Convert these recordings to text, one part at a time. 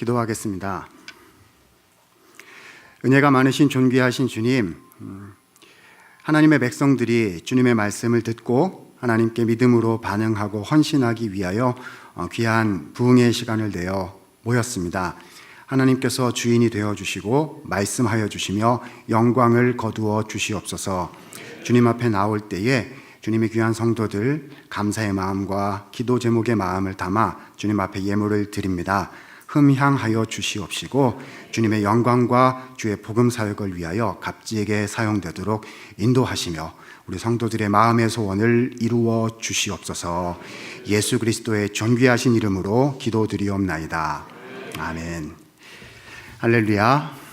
기도하겠습니다. 은혜가 많으신 존귀하신 주님, 하나님의 백성들이 주님의 말씀을 듣고 하나님께 믿음으로 반응하고 헌신하기 위하여 귀한 부흥의 시간을 내어 모였습니다. 하나님께서 주인이 되어주시고 말씀하여 주시며 영광을 거두어 주시옵소서. 주님 앞에 나올 때에 주님의 귀한 성도들 감사의 마음과 기도 제목의 마음을 담아 주님 앞에 예물을 드립니다. 흠향하여 주시옵시고 주님의 영광과 주의 복음 사역을 위하여 값지게 사용되도록 인도하시며 우리 성도들의 마음의 소원을 이루어 주시옵소서. 예수 그리스도의 존귀하신 이름으로 기도드리옵나이다. 아멘. 할렐루야.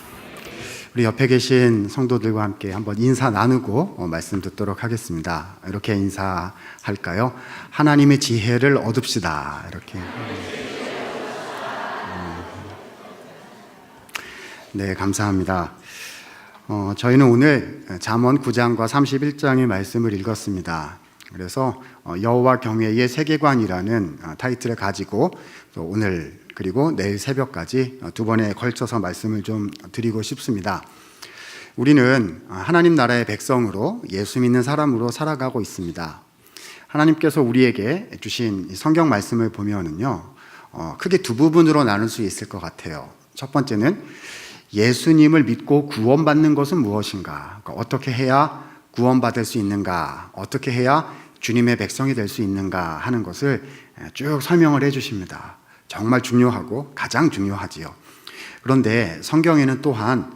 우리 옆에 계신 성도들과 함께 한번 인사 나누고 말씀 듣도록 하겠습니다. 이렇게 인사할까요? 하나님의 지혜를 얻읍시다. 이렇게. 네, 감사합니다. 저희는 오늘 잠언 9장과 31장의 말씀을 읽었습니다. 그래서 여호와 경외의 세계관이라는 타이틀을 가지고 오늘 그리고 내일 새벽까지 두 번에 걸쳐서 말씀을 좀 드리고 싶습니다. 우리는 하나님 나라의 백성으로 예수 믿는 사람으로 살아가고 있습니다. 하나님께서 우리에게 주신 성경 말씀을 보면은요, 크게 두 부분으로 나눌 수 있을 것 같아요. 첫 번째는 예수님을 믿고 구원받는 것은 무엇인가? 그러니까 어떻게 해야 구원받을 수 있는가? 어떻게 해야 주님의 백성이 될 수 있는가 하는 것을 쭉 설명을 해 주십니다. 정말 중요하고 가장 중요하지요. 그런데 성경에는 또한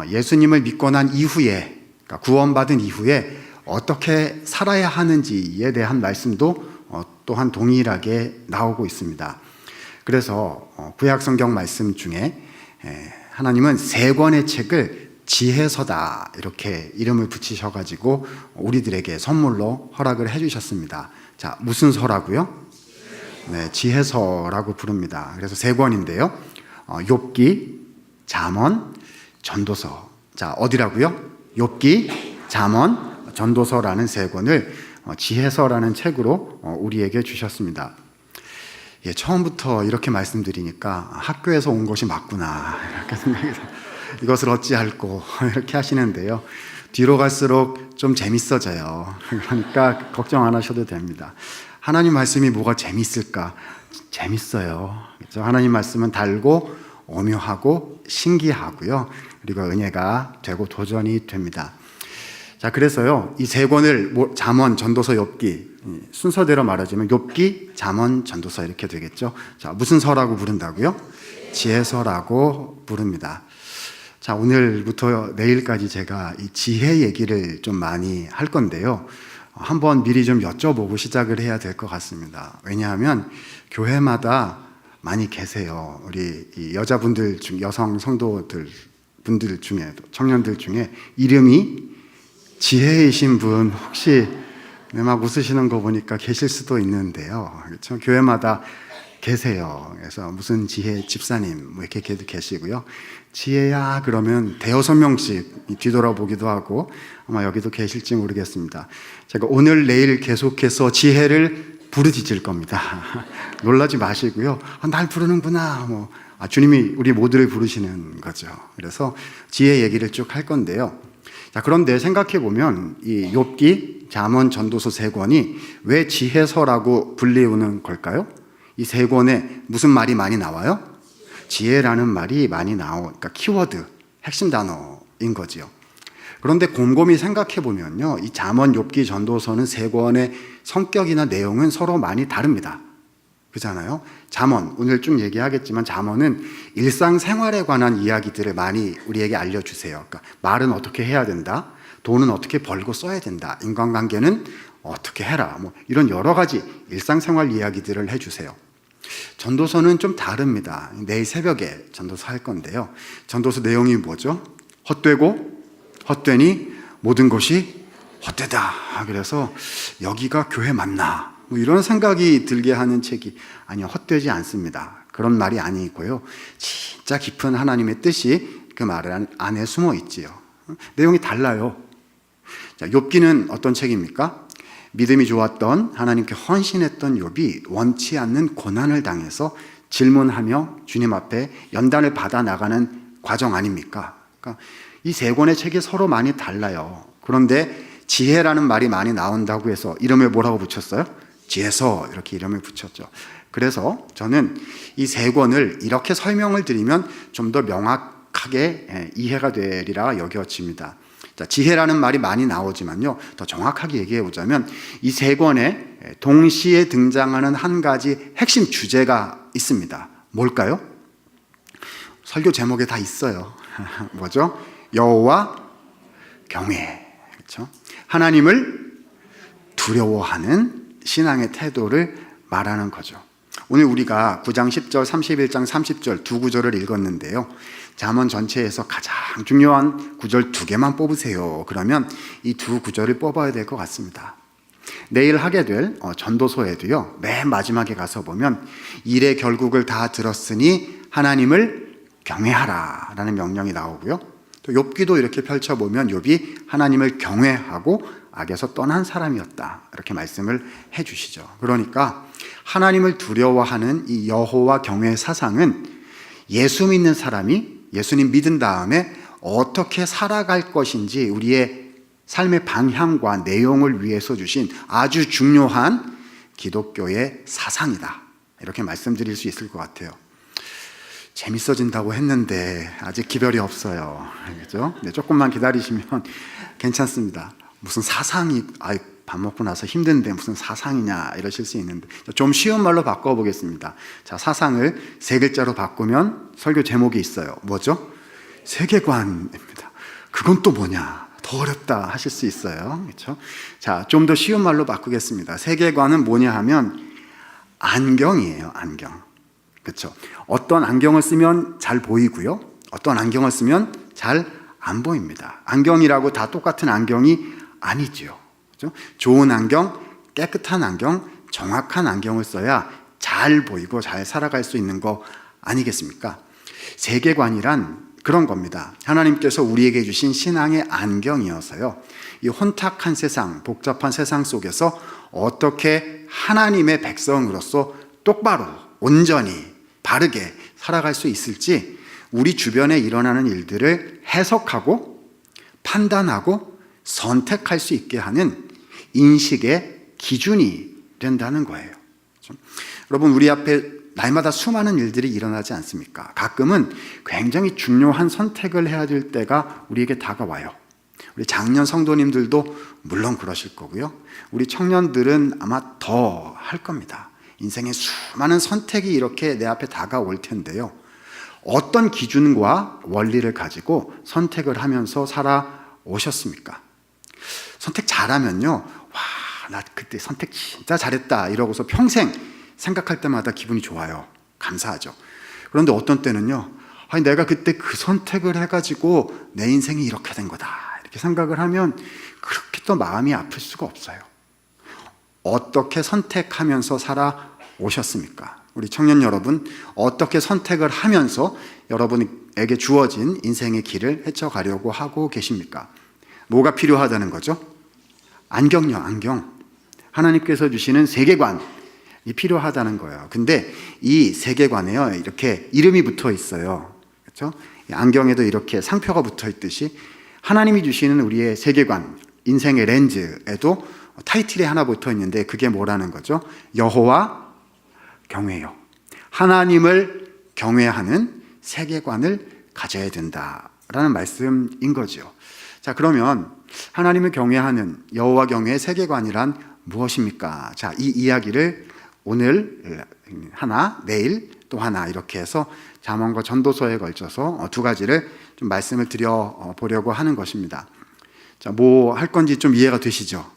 예수님을 믿고 난 이후에, 그러니까 구원받은 이후에 어떻게 살아야 하는지에 대한 말씀도 또한 동일하게 나오고 있습니다. 그래서 구약 성경 말씀 중에 하나님은 세 권의 책을 지혜서다 이렇게 이름을 붙이셔가지고 우리들에게 선물로 허락을 해주셨습니다. 자, 무슨 서라고요? 네, 지혜서라고 부릅니다. 그래서 세 권인데요. 욥기, 잠언, 전도서. 자, 어디라고요? 욥기, 잠언, 전도서라는 세 권을 지혜서라는 책으로 우리에게 주셨습니다. 예, 처음부터 이렇게 말씀드리니까 학교에서 온 것이 맞구나 이렇게 생각이 들어요. 이것을 어찌할꼬 이렇게 하시는데요. 뒤로 갈수록 좀 재밌어져요. 그러니까 걱정 안 하셔도 됩니다. 하나님 말씀이 뭐가 재밌을까? 재밌어요. 그렇죠? 하나님 말씀은 달고 오묘하고 신기하고요. 그리고 은혜가 되고 도전이 됩니다. 자, 그래서요, 이 세 권을 잠언, 전도서, 욥기 순서대로 말하자면 욥기, 잠언, 전도서 이렇게 되겠죠. 자, 무슨 서라고 부른다고요? 지혜서라고 부릅니다. 자, 오늘부터 내일까지 제가 이 지혜 얘기를 좀 많이 할 건데요. 한번 미리 좀 여쭤보고 시작을 해야 될 것 같습니다. 왜냐하면 교회마다 많이 계세요. 우리 이 여자분들 중, 여성 성도들 분들 중에, 청년들 중에 이름이 지혜이신 분 혹시 막 웃으시는 거 보니까 계실 수도 있는데요. 그렇죠? 교회마다 계세요. 그래서 무슨 지혜 집사님 뭐 이렇게 계시고요. 지혜야 그러면 대여섯 명씩 뒤돌아보기도 하고 아마 여기도 계실지 모르겠습니다. 제가 오늘 내일 계속해서 지혜를 부르짖을 겁니다. 놀라지 마시고요. 날 부르는구나. 주님이 우리 모두를 부르시는 거죠. 그래서 지혜 얘기를 쭉 할 건데요. 자, 그런데 생각해 보면 이 욥기, 잠언, 전도서 세 권이 왜 지혜서라고 불리우는 걸까요? 이 세 권에 무슨 말이 많이 나와요? 지혜라는 말이 많이 그러니까 키워드, 핵심 단어인 거지요. 그런데 곰곰이 생각해 보면요, 이 잠언, 욥기, 전도서는 세 권의 성격이나 내용은 서로 많이 다릅니다. 그렇잖아요? 잠언, 오늘 쭉 얘기하겠지만 잠언은 일상생활에 관한 이야기들을 많이 우리에게 알려주세요. 그러니까 말은 어떻게 해야 된다, 돈은 어떻게 벌고 써야 된다, 인간관계는 어떻게 해라, 이런 여러 가지 일상생활 이야기들을 해주세요. 전도서는 좀 다릅니다. 내일 새벽에 전도서 할 건데요. 전도서 내용이 뭐죠? 헛되고 헛되니 모든 것이 헛되다. 그래서 여기가 교회 맞나? 이런 생각이 들게 하는 책이 아니요, 헛되지 않습니다. 그런 말이 아니고요. 진짜 깊은 하나님의 뜻이 그 말 안에 숨어 있지요. 내용이 달라요. 자, 욥기는 어떤 책입니까? 믿음이 좋았던 하나님께 헌신했던 욥이 원치 않는 고난을 당해서 질문하며 주님 앞에 연단을 받아 나가는 과정 아닙니까? 그러니까 이 세 권의 책이 서로 많이 달라요. 그런데 지혜라는 말이 많이 나온다고 해서 이름을 뭐라고 붙였어요? 지혜서, 이렇게 이름을 붙였죠. 그래서 저는 이 세 권을 이렇게 설명을 드리면 좀 더 명확하게 이해가 되리라 여겨집니다. 자, 지혜라는 말이 많이 나오지만요, 더 정확하게 얘기해 보자면 이 세 권에 동시에 등장하는 한 가지 핵심 주제가 있습니다. 뭘까요? 설교 제목에 다 있어요. 뭐죠? 여호와 경외. 그렇죠? 하나님을 두려워하는 신앙의 태도를 말하는 거죠. 오늘 우리가 9장 10절, 31장 30절 두 구절을 읽었는데요. 잠언 전체에서 가장 중요한 구절 두 개만 뽑으세요. 그러면 이 두 구절을 뽑아야 될 것 같습니다. 내일 하게 될 전도서에도요, 맨 마지막에 가서 보면 일의 결국을 다 들었으니 하나님을 경외하라 라는 명령이 나오고요. 또 욥기도 이렇게 펼쳐보면 욥이 하나님을 경외하고 악에서 떠난 사람이었다, 이렇게 말씀을 해주시죠. 그러니까 하나님을 두려워하는 이 여호와 경외의 사상은 예수 믿는 사람이 예수님 믿은 다음에 어떻게 살아갈 것인지 우리의 삶의 방향과 내용을 위해서 주신 아주 중요한 기독교의 사상이다, 이렇게 말씀드릴 수 있을 것 같아요. 재밌어진다고 했는데 아직 기별이 없어요. 그렇죠? 네, 조금만 기다리시면 괜찮습니다. 무슨 사상이, 밥 먹고 나서 힘든데 무슨 사상이냐 이러실 수 있는데, 좀 쉬운 말로 바꿔보겠습니다. 자, 사상을 세 글자로 바꾸면 설교 제목이 있어요. 뭐죠? 세계관입니다. 그건 또 뭐냐? 더 어렵다 하실 수 있어요. 그렇죠? 자, 좀 더 쉬운 말로 바꾸겠습니다. 세계관은 뭐냐 하면 안경이에요. 안경. 그렇죠? 어떤 안경을 쓰면 잘 보이고요, 어떤 안경을 쓰면 잘 안 보입니다. 안경이라고 다 똑같은 안경이 아니죠. 그렇죠? 좋은 안경, 깨끗한 안경, 정확한 안경을 써야 잘 보이고 잘 살아갈 수 있는 거 아니겠습니까? 세계관이란 그런 겁니다. 하나님께서 우리에게 주신 신앙의 안경이어서요, 이 혼탁한 세상, 복잡한 세상 속에서 어떻게 하나님의 백성으로서 똑바로, 온전히, 바르게 살아갈 수 있을지 우리 주변에 일어나는 일들을 해석하고 판단하고 선택할 수 있게 하는 인식의 기준이 된다는 거예요. 여러분, 우리 앞에 날마다 수많은 일들이 일어나지 않습니까? 가끔은 굉장히 중요한 선택을 해야 될 때가 우리에게 다가와요. 우리 장년 성도님들도 물론 그러실 거고요, 우리 청년들은 아마 더 할 겁니다. 인생의 수많은 선택이 이렇게 내 앞에 다가올 텐데요, 어떤 기준과 원리를 가지고 선택을 하면서 살아오셨습니까? 선택 잘하면요, 와, 나 그때 선택 진짜 잘했다 이러고서 평생 생각할 때마다 기분이 좋아요. 감사하죠. 그런데 어떤 때는요, 아니, 내가 그때 그 선택을 해가지고 내 인생이 이렇게 된 거다, 이렇게 생각을 하면 그렇게 또 마음이 아플 수가 없어요. 어떻게 선택하면서 살아오셨습니까? 우리 청년 여러분, 어떻게 선택을 하면서 여러분에게 주어진 인생의 길을 헤쳐가려고 하고 계십니까? 뭐가 필요하다는 거죠? 안경요, 안경. 하나님께서 주시는 세계관이 필요하다는 거예요. 근데 이 세계관에요, 이렇게 이름이 붙어 있어요. 그렇죠? 안경에도 이렇게 상표가 붙어 있듯이 하나님이 주시는 우리의 세계관, 인생의 렌즈에도 타이틀이 하나 붙어 있는데 그게 뭐라는 거죠? 여호와 경외요. 하나님을 경외하는 세계관을 가져야 된다라는 말씀인 거죠. 자, 그러면 하나님을 경외하는 여호와 경외의 세계관이란 무엇입니까? 자, 이 이야기를 오늘 하나, 내일 또 하나 이렇게 해서 잠언과 전도서에 걸쳐서 두 가지를 좀 말씀을 드려 보려고 하는 것입니다. 자, 뭐 할 건지 좀 이해가 되시죠?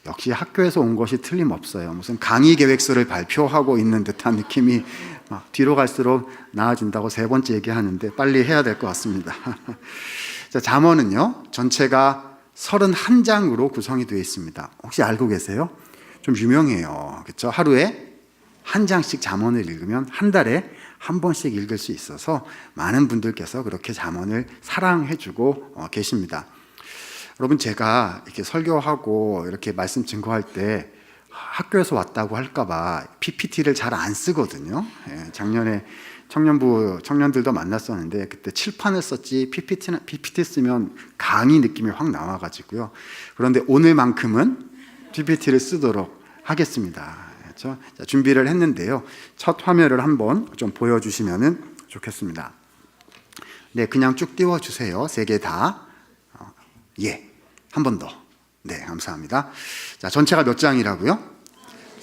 역시 학교에서 온 것이 틀림없어요. 무슨 강의 계획서를 발표하고 있는 듯한 느낌이 막 뒤로 갈수록 나아진다고 세 번째 얘기하는데 빨리 해야 될 것 같습니다. 자, 잠언은요, 전체가 31장으로 구성이 되어 있습니다. 혹시 알고 계세요? 좀 유명해요. 그렇죠? 하루에 한 장씩 잠언을 읽으면 한 달에 한 번씩 읽을 수 있어서 많은 분들께서 그렇게 잠언을 사랑해주고 계십니다. 여러분, 제가 이렇게 설교하고 이렇게 말씀 증거할 때 학교에서 왔다고 할까봐 PPT를 잘 안 쓰거든요. 작년에 청년들도 만났었는데 그때 칠판을 썼지 PPT 쓰면 강의 느낌이 확 나와가지고요. 그런데 오늘만큼은 PPT를 쓰도록 하겠습니다. 그렇죠? 자, 준비를 했는데요. 첫 화면을 한번 좀 보여주시면 좋겠습니다. 네, 그냥 쭉 띄워주세요. 세 개 다. 예, 한 번 더. 네, 감사합니다. 자, 전체가 몇 장이라고요?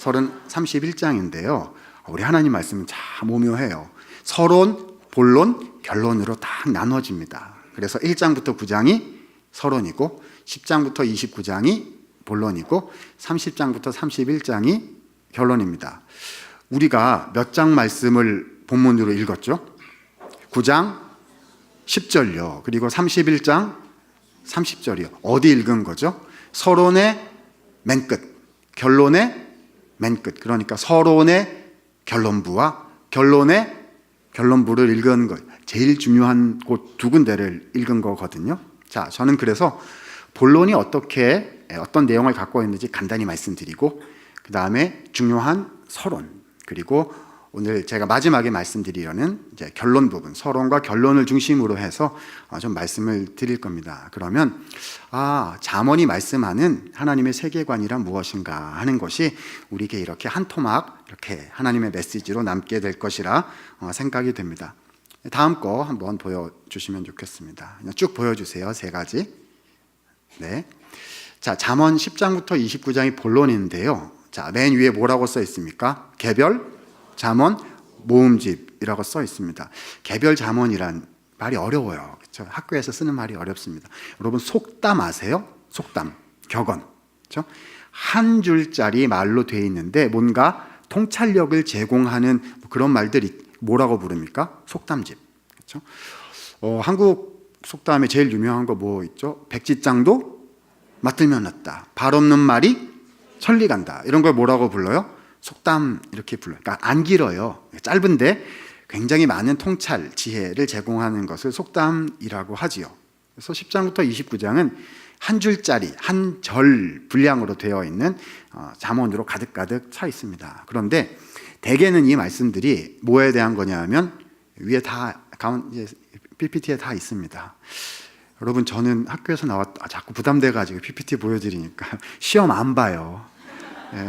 31장인데요. 우리 하나님 말씀은 참 오묘해요. 서론, 본론, 결론으로 딱 나눠집니다. 그래서 1장부터 9장이 서론이고 10장부터 29장이 본론이고 30장부터 31장이 결론입니다. 우리가 몇 장 말씀을 본문으로 읽었죠? 9장 10절요. 그리고 31장 30절이요. 어디 읽은 거죠? 서론의 맨 끝, 결론의 맨 끝. 그러니까 서론의 결론부와 결론의 결론부를 읽은 것, 제일 중요한 곳 두 군데를 읽은 거거든요. 자, 저는 그래서 본론이 어떤 내용을 갖고 있는지 간단히 말씀드리고, 그 다음에 중요한 서론, 그리고 오늘 제가 마지막에 말씀드리려는 이제 결론 부분, 서론과 결론을 중심으로 해서 좀 말씀을 드릴 겁니다. 그러면 잠언이 말씀하는 하나님의 세계관이란 무엇인가 하는 것이 우리에게 이렇게 한 토막 이렇게 하나님의 메시지로 남게 될 것이라 생각이 됩니다. 다음 거 한번 보여주시면 좋겠습니다. 그냥 쭉 보여주세요. 세 가지. 네. 자, 잠언 10장부터 29장이 본론인데요. 자, 맨 위에 뭐라고 써 있습니까? 개별 잠언 모음집이라고 써 있습니다. 개별 잠언이란 말이 어려워요. 그렇죠? 학교에서 쓰는 말이 어렵습니다. 여러분 속담 아세요? 속담, 격언. 그렇죠? 한 줄짜리 말로 돼 있는데 뭔가 통찰력을 제공하는 그런 말들이 뭐라고 부릅니까? 속담집. 그렇죠? 한국 속담에 제일 유명한 거 뭐 있죠? 백지장도 맞들면 낫다. 발 없는 말이 천리 간다. 이런 걸 뭐라고 불러요? 속담 이렇게 불러요. 그러니까 안 길어요. 짧은데 굉장히 많은 통찰, 지혜를 제공하는 것을 속담이라고 하지요. 그래서 10장부터 29장은 한 줄짜리, 한 절 분량으로 되어 있는 잠언으로 가득가득 차 있습니다. 그런데 대개는 이 말씀들이 뭐에 대한 거냐면 위에 다 PPT에 다 있습니다. 여러분 저는 학교에서 나왔다 자꾸 부담돼가지고 PPT 보여드리니까 시험 안 봐요.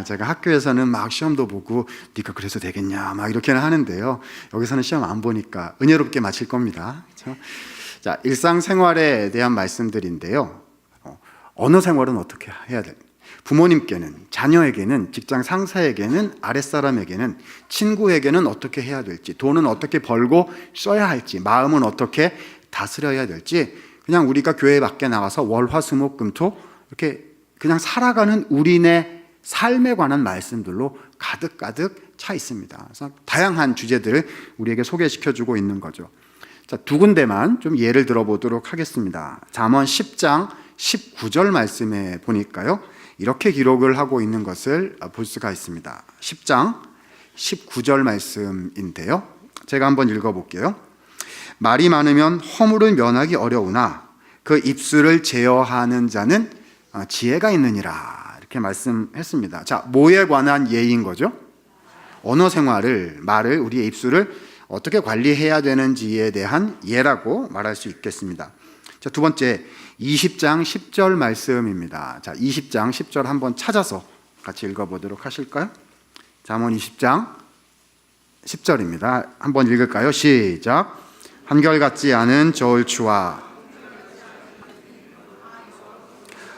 제가 학교에서는 막 시험도 보고 네가 그래서 되겠냐 막 이렇게는 하는데요. 여기서는 시험 안 보니까 은혜롭게 마칠 겁니다. 그렇죠? 자, 일상생활에 대한 말씀들인데요. 언어 생활은 어떻게 해야 될까? 부모님께는, 자녀에게는, 직장 상사에게는, 아랫사람에게는, 친구에게는 어떻게 해야 될지, 돈은 어떻게 벌고 써야 할지, 마음은 어떻게 다스려야 될지, 그냥 우리가 교회 밖에 나가서 월, 화, 수, 목, 금, 토 이렇게 그냥 살아가는 우리네 삶에 관한 말씀들로 가득가득 차 있습니다. 그래서 다양한 주제들을 우리에게 소개시켜주고 있는 거죠. 자, 두 군데만 좀 예를 들어보도록 하겠습니다. 잠언 10장 19절 말씀에 보니까요, 이렇게 기록을 하고 있는 것을 볼 수가 있습니다. 10장 19절 말씀인데요. 제가 한번 읽어볼게요. 말이 많으면 허물을 면하기 어려우나 그 입술을 제어하는 자는 지혜가 있느니라. 이렇게 말씀했습니다. 자, 뭐에 관한 예인 거죠? 언어 생활을, 말을, 우리의 입술을 어떻게 관리해야 되는지에 대한 예라고 말할 수 있겠습니다. 자, 두 번째 20장 10절 말씀입니다. 자, 20장 10절 한번 찾아서 같이 읽어보도록 하실까요? 잠언 20장 10절입니다. 한번 읽을까요? 시작. 한결같지 않은 저울추와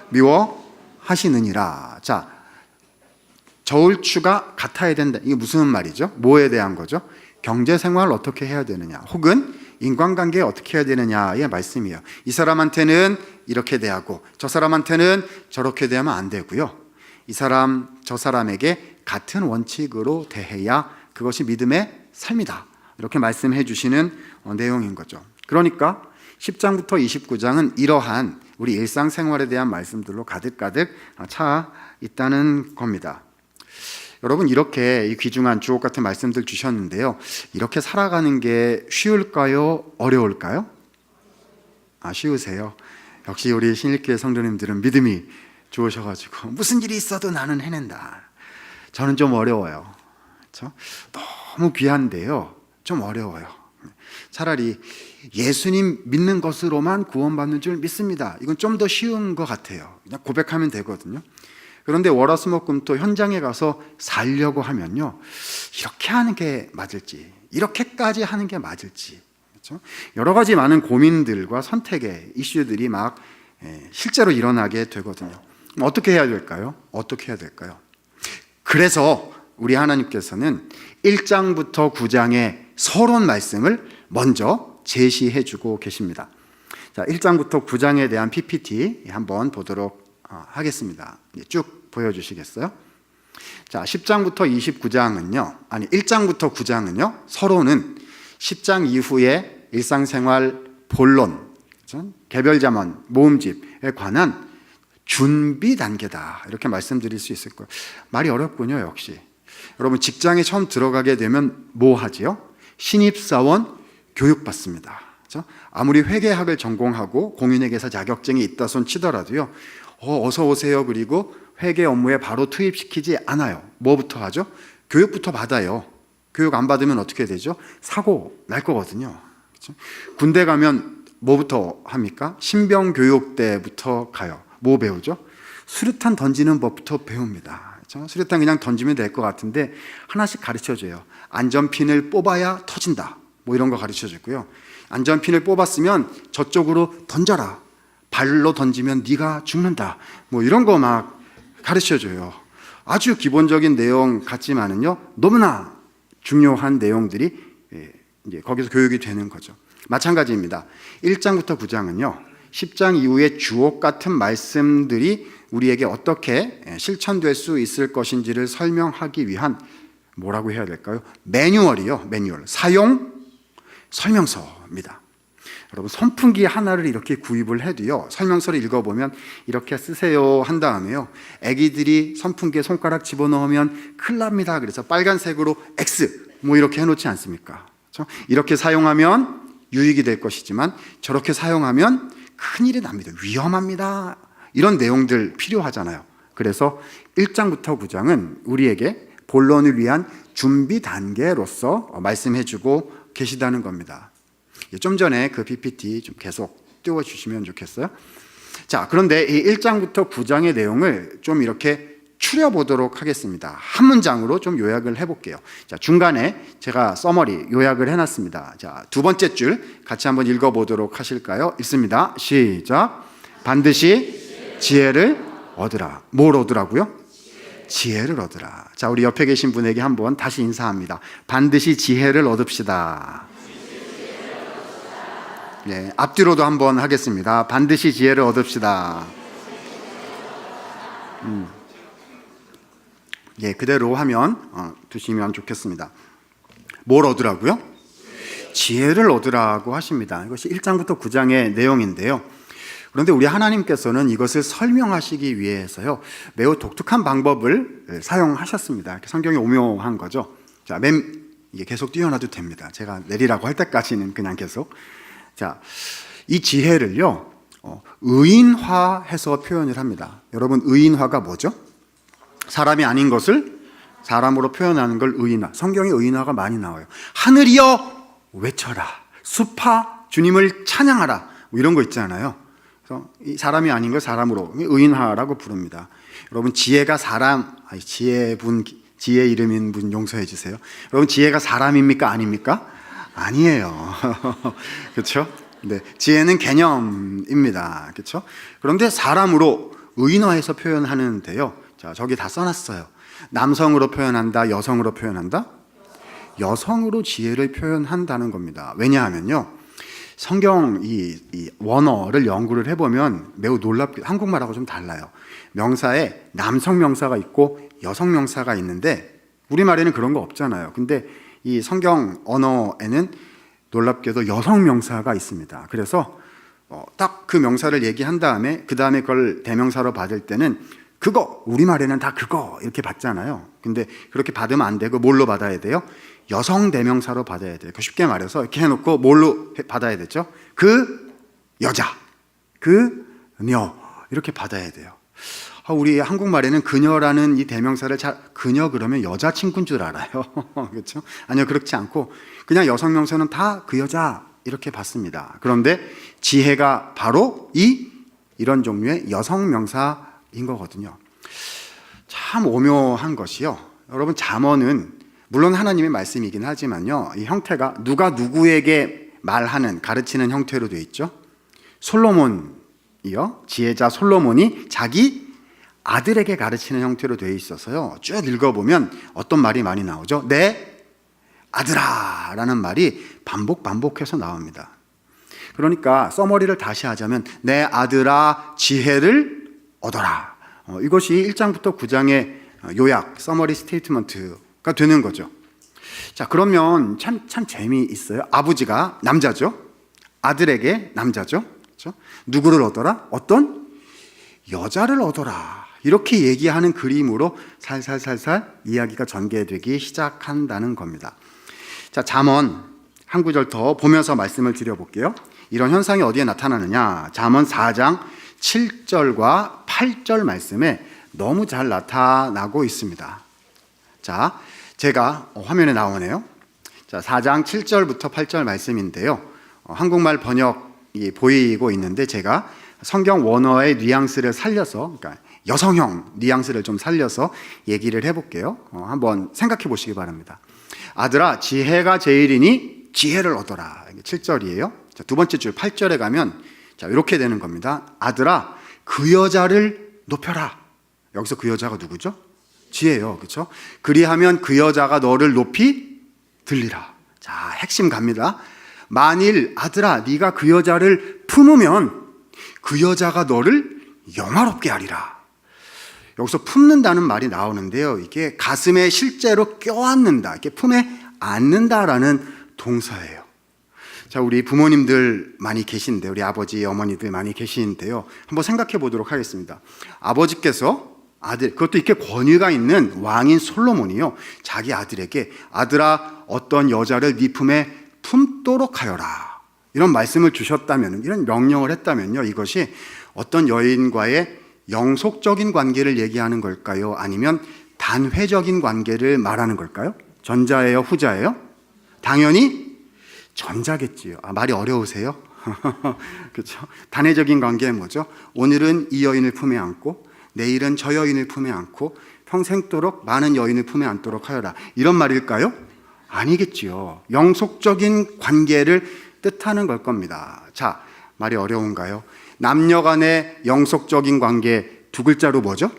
미워 하시느니라. 자, 저울추가 같아야 된다. 이게 무슨 말이죠? 뭐에 대한 거죠? 경제생활을 어떻게 해야 되느냐, 혹은 인간관계에 어떻게 해야 되느냐의 말씀이에요. 이 사람한테는 이렇게 대하고 저 사람한테는 저렇게 대하면 안 되고요. 이 사람 저 사람에게 같은 원칙으로 대해야 그것이 믿음의 삶이다. 이렇게 말씀해 주시는 내용인 거죠. 그러니까 10장부터 29장은 이러한 우리 일상생활에 대한 말씀들로 가득가득 차 있다는 겁니다. 여러분, 이렇게 이 귀중한 주옥 같은 말씀들 주셨는데요. 이렇게 살아가는 게 쉬울까요? 어려울까요? 쉬우세요. 역시 우리 신일교회 성도님들은 믿음이 좋으셔가지고 무슨 일이 있어도 나는 해낸다. 저는 좀 어려워요. 그렇죠? 너무 귀한데요. 좀 어려워요. 차라리 예수님 믿는 것으로만 구원받는 줄 믿습니다. 이건 좀 더 쉬운 것 같아요. 그냥 고백하면 되거든요. 그런데 월화수목금토 현장에 가서 살려고 하면요, 이렇게 하는 게 맞을지, 이렇게까지 하는 게 맞을지, 그렇죠? 여러 가지 많은 고민들과 선택의 이슈들이 막 실제로 일어나게 되거든요. 어떻게 해야 될까요? 어떻게 해야 될까요? 그래서 우리 하나님께서는 1장부터 9장의 서론 말씀을 먼저 제시해 주고 계십니다. 자, 1장부터 9장에 대한 PPT 한번 보도록 하겠습니다. 쭉 보여주시겠어요? 자, 10장부터 29장은요, 아니 1장부터 9장은요, 서론은 10장 이후의 일상생활 본론, 그렇죠? 개별자문, 모음집에 관한 준비 단계다, 이렇게 말씀드릴 수 있을 거예요. 말이 어렵군요. 역시 여러분, 직장에 처음 들어가게 되면 뭐 하지요? 신입사원 교육받습니다. 그렇죠? 아무리 회계학을 전공하고 공인회계사 자격증이 있다 손 치더라도요, 어서 오세요 그리고 회계 업무에 바로 투입시키지 않아요. 뭐부터 하죠? 교육부터 받아요. 교육 안 받으면 어떻게 되죠? 사고 날 거거든요. 그렇죠? 군대 가면 뭐부터 합니까? 신병 교육 때부터 가요. 뭐 배우죠? 수류탄 던지는 법부터 배웁니다. 그렇죠? 수류탄 그냥 던지면 될 것 같은데 하나씩 가르쳐줘요. 안전핀을 뽑아야 터진다, 뭐 이런 거 가르쳐주고요. 안전핀을 뽑았으면 저쪽으로 던져라, 발로 던지면 네가 죽는다, 뭐 이런 거 막 가르쳐줘요. 아주 기본적인 내용 같지만은요, 너무나 중요한 내용들이 이제 거기서 교육이 되는 거죠. 마찬가지입니다. 1장부터 9장은요 10장 이후의 주옥 같은 말씀들이 우리에게 어떻게 실천될 수 있을 것인지를 설명하기 위한, 뭐라고 해야 될까요? 매뉴얼이요. 매뉴얼, 사용 설명서입니다. 여러분, 선풍기 하나를 이렇게 구입을 해도요, 설명서를 읽어보면 이렇게 쓰세요 한 다음에요, 애기들이 선풍기에 손가락 집어넣으면 큰일 납니다. 그래서 빨간색으로 X 뭐 이렇게 해놓지 않습니까? 그렇죠? 이렇게 사용하면 유익이 될 것이지만 저렇게 사용하면 큰일이 납니다. 위험합니다. 이런 내용들 필요하잖아요. 그래서 1장부터 9장은 우리에게 본론을 위한 준비 단계로서 말씀해주고 계시다는 겁니다. 좀 전에 그 PPT 좀 계속 띄워주시면 좋겠어요. 자, 그런데 이 1장부터 9장의 내용을 좀 이렇게 추려보도록 하겠습니다. 한 문장으로 좀 요약을 해볼게요. 자, 중간에 제가 서머리 요약을 해놨습니다. 자, 두 번째 줄 같이 한번 읽어보도록 하실까요? 읽습니다. 시작. 반드시 지혜를 얻으라. 뭘 얻으라고요? 지혜를 얻으라. 자, 우리 옆에 계신 분에게 한번 다시 인사합니다. 반드시 지혜를 얻읍시다. 네, 앞뒤로도 한번 하겠습니다. 반드시 지혜를 얻읍시다. 예, 그대로 하면 두시면 좋겠습니다. 뭘 얻으라고요? 지혜를 얻으라고 하십니다. 이것이 1장부터 9장의 내용인데요. 그런데 우리 하나님께서는 이것을 설명하시기 위해서요, 매우 독특한 방법을 사용하셨습니다. 성경이 오묘한 거죠. 자, 이게 계속 띄워놔도 됩니다. 제가 내리라고 할 때까지는 그냥 계속. 자, 이 지혜를요, 의인화해서 표현을 합니다. 여러분, 의인화가 뭐죠? 사람이 아닌 것을 사람으로 표현하는 걸 의인화. 성경에 의인화가 많이 나와요. 하늘이여 외쳐라, 숲아 주님을 찬양하라, 뭐 이런 거 있잖아요. 그래서 이 사람이 아닌 걸 사람으로 의인화라고 부릅니다. 여러분, 지혜가 사람, 지혜 이름인 분 용서해 주세요. 여러분, 지혜가 사람입니까? 아닙니까? 아니에요. 그렇죠? 네, 지혜는 개념입니다. 그렇죠? 그런데 사람으로 의인화해서 표현하는데요. 자, 저기 다 써놨어요. 남성으로 표현한다, 여성으로 표현한다? 여성으로 지혜를 표현한다는 겁니다. 왜냐하면요, 성경 이 원어를 연구를 해보면 매우 놀랍게 한국말하고 좀 달라요. 명사에 남성 명사가 있고 여성 명사가 있는데 우리말에는 그런 거 없잖아요. 근데 이 성경 언어에는 놀랍게도 여성 명사가 있습니다. 그래서 딱 그 명사를 얘기한 다음에 그 다음에 그걸 대명사로 받을 때는 그거, 우리말에는 다 그거 이렇게 받잖아요. 근데 그렇게 받으면 안 되고 뭘로 받아야 돼요? 여성 대명사로 받아야 돼요. 쉽게 말해서 이렇게 해놓고 뭘로 받아야 되죠? 그 여자, 그 녀, 이렇게 받아야 돼요. 우리 한국말에는 그녀라는 이 대명사를 그녀 그러면 여자친구인 줄 알아요. 그렇죠? 아니요, 그렇지 않고 그냥 여성 명사는 다 그 여자 이렇게 봤습니다. 그런데 지혜가 바로 이런 종류의 여성 명사인 거거든요. 참 오묘한 것이요. 여러분, 잠언은 물론 하나님의 말씀이긴 하지만요, 이 형태가 누가 누구에게 말하는, 가르치는 형태로 되어 있죠. 솔로몬이요, 지혜자 솔로몬이 자기 아들에게 가르치는 형태로 되어 있어서요, 쭉 읽어보면 어떤 말이 많이 나오죠. 내 아들아 라는 말이 반복해서 나옵니다. 그러니까 서머리를 다시 하자면 내 아들아 지혜를 얻어라, 이것이 1장부터 9장의 요약, 서머리 스테이트먼트가 되는 거죠. 자, 그러면 참 재미있어요. 아버지가 남자죠, 아들에게 남자죠, 그렇죠? 누구를 얻어라? 어떤 여자를 얻어라, 이렇게 얘기하는 그림으로 살살살살 이야기가 전개되기 시작한다는 겁니다. 자, 잠언 한 구절 더 보면서 말씀을 드려볼게요. 이런 현상이 어디에 나타나느냐, 잠언 4장 7절과 8절 말씀에 너무 잘 나타나고 있습니다. 자, 제가 화면에 나오네요. 자, 4장 7절부터 8절 말씀인데요, 한국말 번역이 보이고 있는데 제가 성경 원어의 뉘앙스를 살려서, 그러니까 여성형 뉘앙스를 좀 살려서 얘기를 해볼게요. 한번 생각해 보시기 바랍니다. 아들아, 지혜가 제일이니 지혜를 얻어라. 이게 7절이에요. 자, 두 번째 줄 8절에 가면 자, 이렇게 되는 겁니다. 아들아, 그 여자를 높여라. 여기서 그 여자가 누구죠? 지혜요, 그렇죠? 그리하면 그 여자가 너를 높이 들리라. 자, 핵심 갑니다. 만일 아들아, 네가 그 여자를 품으면 그 여자가 너를 영화롭게 하리라. 여기서 품는다는 말이 나오는데요, 이게 가슴에 실제로 껴안는다, 이렇게 품에 안는다라는 동사예요. 자, 우리 부모님들 많이 계신데, 우리 아버지, 어머니들 많이 계시는데요, 한번 생각해 보도록 하겠습니다. 아버지께서 아들, 그것도 이렇게 권위가 있는 왕인 솔로몬이요, 자기 아들에게 아들아, 어떤 여자를 네 품에 품도록 하여라, 이런 말씀을 주셨다면, 이런 명령을 했다면요, 이것이 어떤 여인과의 영속적인 관계를 얘기하는 걸까요? 아니면 단회적인 관계를 말하는 걸까요? 전자예요, 후자예요? 당연히 전자겠지요. 말이 어려우세요? 그렇죠? 단회적인 관계는 뭐죠? 오늘은 이 여인을 품에 안고 내일은 저 여인을 품에 안고 평생도록 많은 여인을 품에 안도록 하여라, 이런 말일까요? 아니겠지요. 영속적인 관계를 뜻하는 걸 겁니다. 자, 말이 어려운가요? 남녀 간의 영속적인 관계 두 글자로 뭐죠?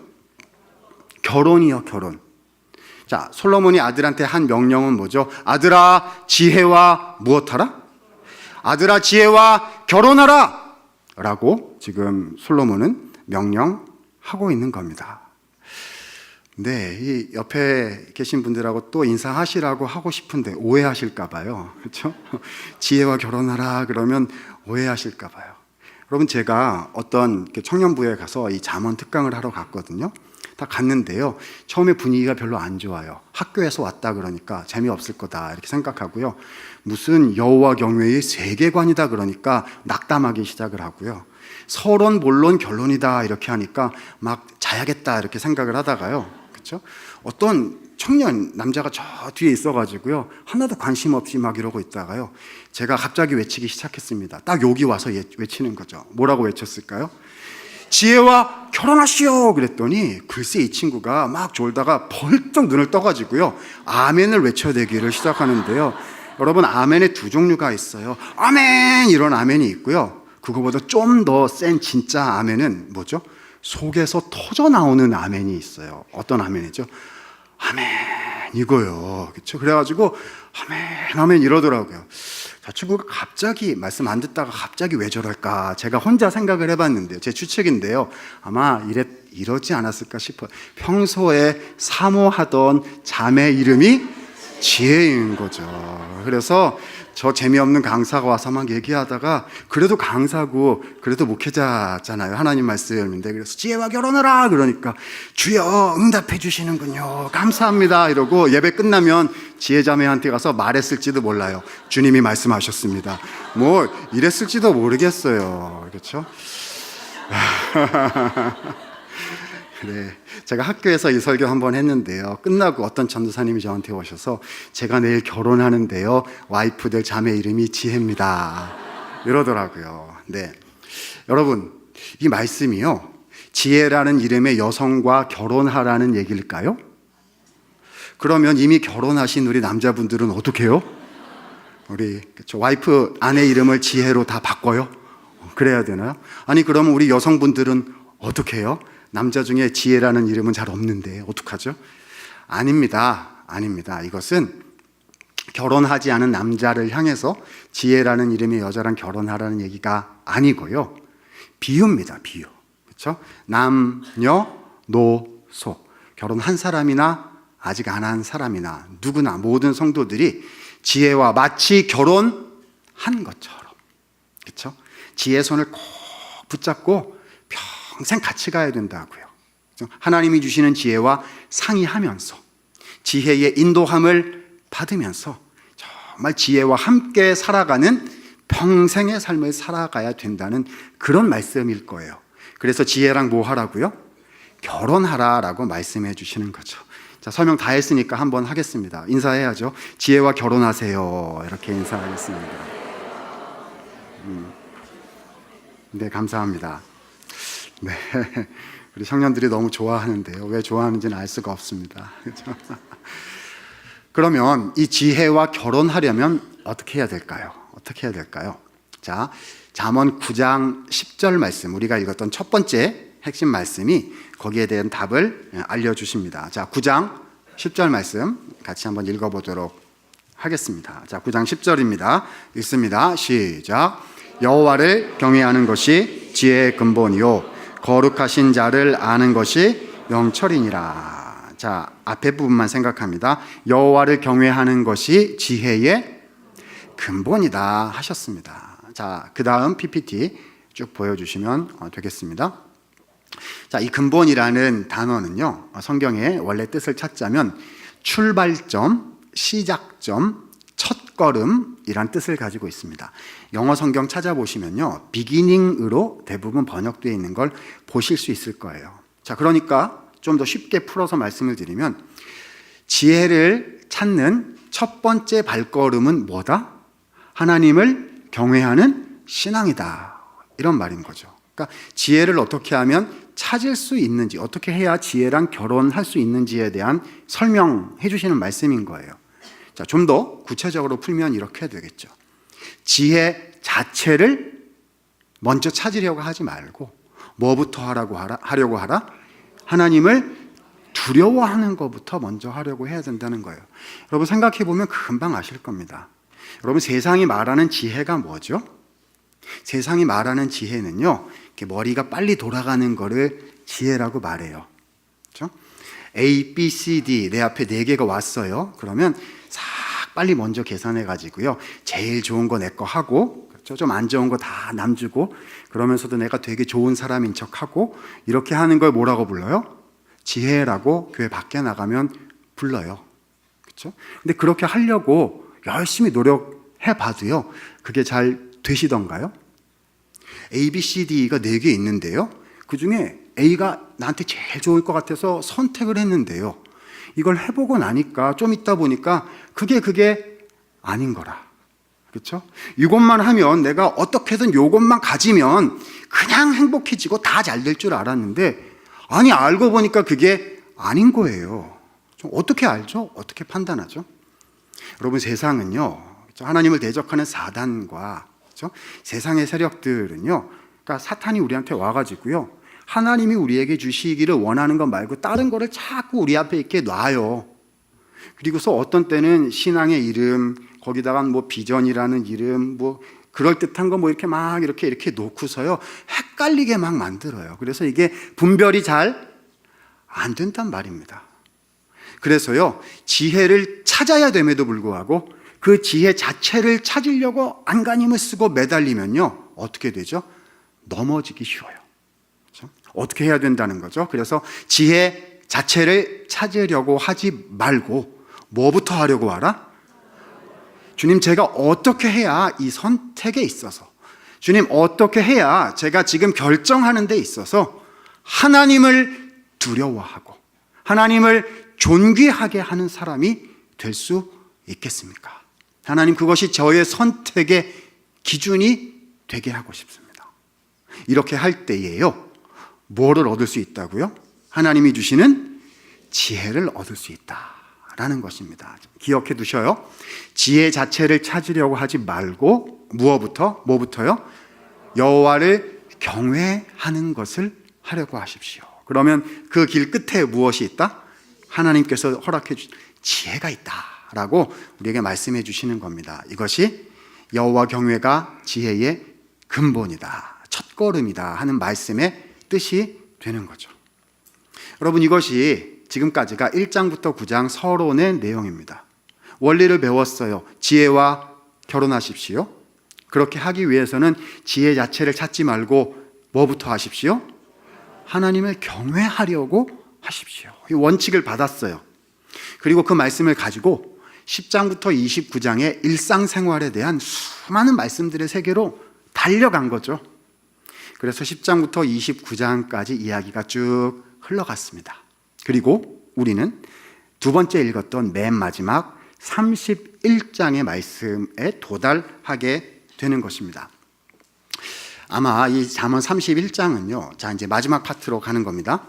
결혼이요, 결혼. 자, 솔로몬이 아들한테 한 명령은 뭐죠? 아들아, 지혜와 무엇하라? 아들아, 지혜와 결혼하라! 라고 지금 솔로몬은 명령하고 있는 겁니다. 네, 이 옆에 계신 분들하고 또 인사하시라고 하고 싶은데 오해하실까 봐요. 그렇죠? 지혜와 결혼하라 그러면 오해하실까 봐요. 여러분, 제가 어떤 청년부에 가서 이 잠언 특강을 하러 갔거든요. 다 갔는데요, 처음에 분위기가 별로 안 좋아요. 학교에서 왔다 그러니까 재미없을 거다 이렇게 생각하고요, 무슨 여호와 경외의 세계관이다 그러니까 낙담하기 시작을 하고요, 서론, 본론, 결론이다 이렇게 하니까 막 자야겠다 이렇게 생각을 하다가요, 그렇죠? 어떤 청년 남자가 저 뒤에 있어가지고요, 하나도 관심 없이 막 이러고 있다가요, 제가 갑자기 외치기 시작했습니다. 딱 여기 와서 외치는 거죠. 뭐라고 외쳤을까요? 지혜와 결혼하시오 그랬더니 글쎄 이 친구가 막 졸다가 벌떡 눈을 떠가지고요, 아멘을 외쳐대기를 시작하는데요, 여러분, 아멘에 두 종류가 있어요. 아멘, 이런 아멘이 있고요, 그거보다 좀 더 센 진짜 아멘은 뭐죠? 속에서 터져 나오는 아멘이 있어요. 어떤 아멘이죠? 아멘, 이거요. 그렇죠? 그래가지고 아멘, 아멘 이러더라고요. 저 친구가 갑자기 말씀 안 듣다가 갑자기 왜 저럴까? 제가 혼자 생각을 해봤는데요, 제 추측인데요, 아마 이러지 않았을까 싶어요. 평소에 사모하던 자매 이름이 지혜인 거죠. 그래서 저 재미없는 강사가 와서 막 얘기하다가, 그래도 강사고 그래도 목회자잖아요, 하나님 말씀인데, 그래서 지혜와 결혼하라 그러니까 주여 응답해 주시는군요, 감사합니다 이러고 예배 끝나면 지혜자매한테 가서 말했을지도 몰라요. 주님이 말씀하셨습니다. 뭐 이랬을지도 모르겠어요. 그렇죠? 네, 제가 학교에서 이 설교 한번 했는데요. 끝나고 어떤 전도사님이 저한테 오셔서 제가 내일 결혼하는데요. 와이프들 자매 이름이 지혜입니다. 이러더라고요. 네, 여러분 이 말씀이요. 지혜라는 이름의 여성과 결혼하라는 얘기일까요? 그러면 이미 결혼하신 우리 남자분들은 어떻게 해요? 우리 와이프 아내 이름을 지혜로 다 바꿔요? 그래야 되나요? 아니 그러면 우리 여성분들은 어떻게 해요? 남자 중에 지혜라는 이름은 잘 없는데 어떡하죠? 아닙니다. 이것은 결혼하지 않은 남자를 향해서 지혜라는 이름의 여자랑 결혼하라는 얘기가 아니고요. 비유입니다. 비유. 그렇죠? 남녀노소 결혼한 사람이나 아직 안 한 사람이나 누구나 모든 성도들이 지혜와 마치 결혼한 것처럼, 그렇죠? 지혜의 손을 꼭 붙잡고 평생 같이 가야 된다고요. 그렇죠? 하나님이 주시는 지혜와 상의하면서 지혜의 인도함을 받으면서 정말 지혜와 함께 살아가는 평생의 삶을 살아가야 된다는 그런 말씀일 거예요. 그래서 지혜랑 뭐 하라고요? 결혼하라라고 말씀해 주시는 거죠. 자, 설명 다 했으니까 한번 하겠습니다. 인사해야죠. 지혜와 결혼하세요. 이렇게 인사하겠습니다. 네, 감사합니다. 네, 우리 청년들이 너무 좋아하는데요. 왜 좋아하는지는 알 수가 없습니다. 그렇죠? 그러면 이 지혜와 결혼하려면 어떻게 해야 될까요? 자, 잠언 9장 10절 말씀, 우리가 읽었던 첫 번째 핵심 말씀이 거기에 대한 답을 알려주십니다. 자, 9장 10절 말씀 같이 한번 읽어보도록 하겠습니다. 자, 9장 10절입니다. 읽습니다. 시작. 여호와를 경외하는 것이 지혜의 근본이요 거룩하신 자를 아는 것이 명철이니라. 자, 앞에 부분만 생각합니다. 여호와를 경외하는 것이 지혜의 근본이다 하셨습니다. 자, 그 다음 PPT 쭉 보여주시면 되겠습니다. 자, 이 근본이라는 단어는요, 성경의 원래 뜻을 찾자면 출발점, 시작점, 첫걸음이란 뜻을 가지고 있습니다. 영어 성경 찾아보시면요, 비기닝으로 대부분 번역되어 있는 걸 보실 수 있을 거예요. 자, 그러니까 좀 더 쉽게 풀어서 말씀을 드리면 지혜를 찾는 첫 번째 발걸음은 뭐다? 하나님을 경외하는 신앙이다. 이런 말인 거죠. 그러니까 지혜를 어떻게 하면 찾을 수 있는지, 어떻게 해야 지혜랑 결혼할 수 있는지에 대한 설명해 주시는 말씀인 거예요. 자, 좀 더 구체적으로 풀면 이렇게 되겠죠. 지혜 자체를 먼저 찾으려고 하지 말고 뭐부터 하려고 하라? 하나님을 두려워하는 것부터 먼저 하려고 해야 된다는 거예요. 여러분 생각해 보면 금방 아실 겁니다. 여러분 세상이 말하는 지혜가 뭐죠? 세상이 말하는 지혜는요, 이렇게 머리가 빨리 돌아가는 거를 지혜라고 말해요. 그렇죠? A, B, C, D 내 앞에 4개가 왔어요. 그러면 싹 빨리 먼저 계산해 가지고요, 제일 좋은 거 내 거 하고, 그렇죠? 좀 안 좋은 거 다 남 주고, 그러면서도 내가 되게 좋은 사람인 척하고, 이렇게 하는 걸 뭐라고 불러요? 지혜라고 교회 밖에 나가면 불러요. 그렇죠? 근데 그렇게 하려고 열심히 노력해 봐도요, 그게 잘 되시던가요? A, B, C, D가 4개 있는데요, 그 중에 A가 나한테 제일 좋을 것 같아서 선택을 했는데요, 이걸 해보고 나니까 좀 있다 보니까 그게 아닌 거라. 그렇죠? 이것만 하면, 내가 어떻게든 이것만 가지면 그냥 행복해지고 다 잘 될 줄 알았는데, 아니 알고 보니까 그게 아닌 거예요. 좀 어떻게 알죠? 어떻게 판단하죠? 여러분 세상은요, 그렇죠? 하나님을 대적하는 사단과, 그렇죠? 세상의 세력들은요, 그러니까 사탄이 우리한테 와가지고요, 하나님이 우리에게 주시기를 원하는 것 말고 다른 거를 자꾸 우리 앞에 이렇게 놔요. 그리고서 어떤 때는 신앙의 이름, 거기다가 뭐 비전이라는 이름, 뭐 그럴듯한 거 뭐 이렇게 막 이렇게 놓고서요, 헷갈리게 막 만들어요. 그래서 이게 분별이 잘 안 된단 말입니다. 그래서요, 지혜를 찾아야 됨에도 불구하고 그 지혜 자체를 찾으려고 안간힘을 쓰고 매달리면요, 어떻게 되죠? 넘어지기 쉬워요. 그렇죠? 어떻게 해야 된다는 거죠? 그래서 지혜 자체를 찾으려고 하지 말고 뭐부터 하려고 하라? 주님, 제가 어떻게 해야 이 선택에 있어서, 주님 어떻게 해야 제가 지금 결정하는 데 있어서 하나님을 두려워하고 하나님을 존귀하게 하는 사람이 될 수 있겠습니까? 하나님, 그것이 저의 선택의 기준이 되게 하고 싶습니다. 이렇게 할 때에요, 뭐를 얻을 수 있다고요? 하나님이 주시는 지혜를 얻을 수 있다라는 것입니다. 기억해 두셔요. 지혜 자체를 찾으려고 하지 말고 뭐부터요? 여호와를 경외하는 것을 하려고 하십시오. 그러면 그 길 끝에 무엇이 있다? 하나님께서 허락해 주신 지혜가 있다라고 우리에게 말씀해 주시는 겁니다. 이것이 여호와 경외가 지혜의 근본이다, 첫걸음이다 하는 말씀의 뜻이 되는 거죠. 여러분, 이것이 지금까지가 1장부터 9장 서론의 내용입니다. 원리를 배웠어요. 지혜와 결혼하십시오. 그렇게 하기 위해서는 지혜 자체를 찾지 말고 뭐부터 하십시오? 하나님을 경외하려고 하십시오. 이 원칙을 받았어요. 그리고 그 말씀을 가지고 10장부터 29장의 일상생활에 대한 수많은 말씀들의 세계로 달려간 거죠. 그래서 10장부터 29장까지 이야기가 쭉 흘러갔습니다. 그리고 우리는 두 번째 읽었던 맨 마지막 31장의 말씀에 도달하게 되는 것입니다. 아마 이 잠언 31장은요, 자, 이제 마지막 파트로 가는 겁니다.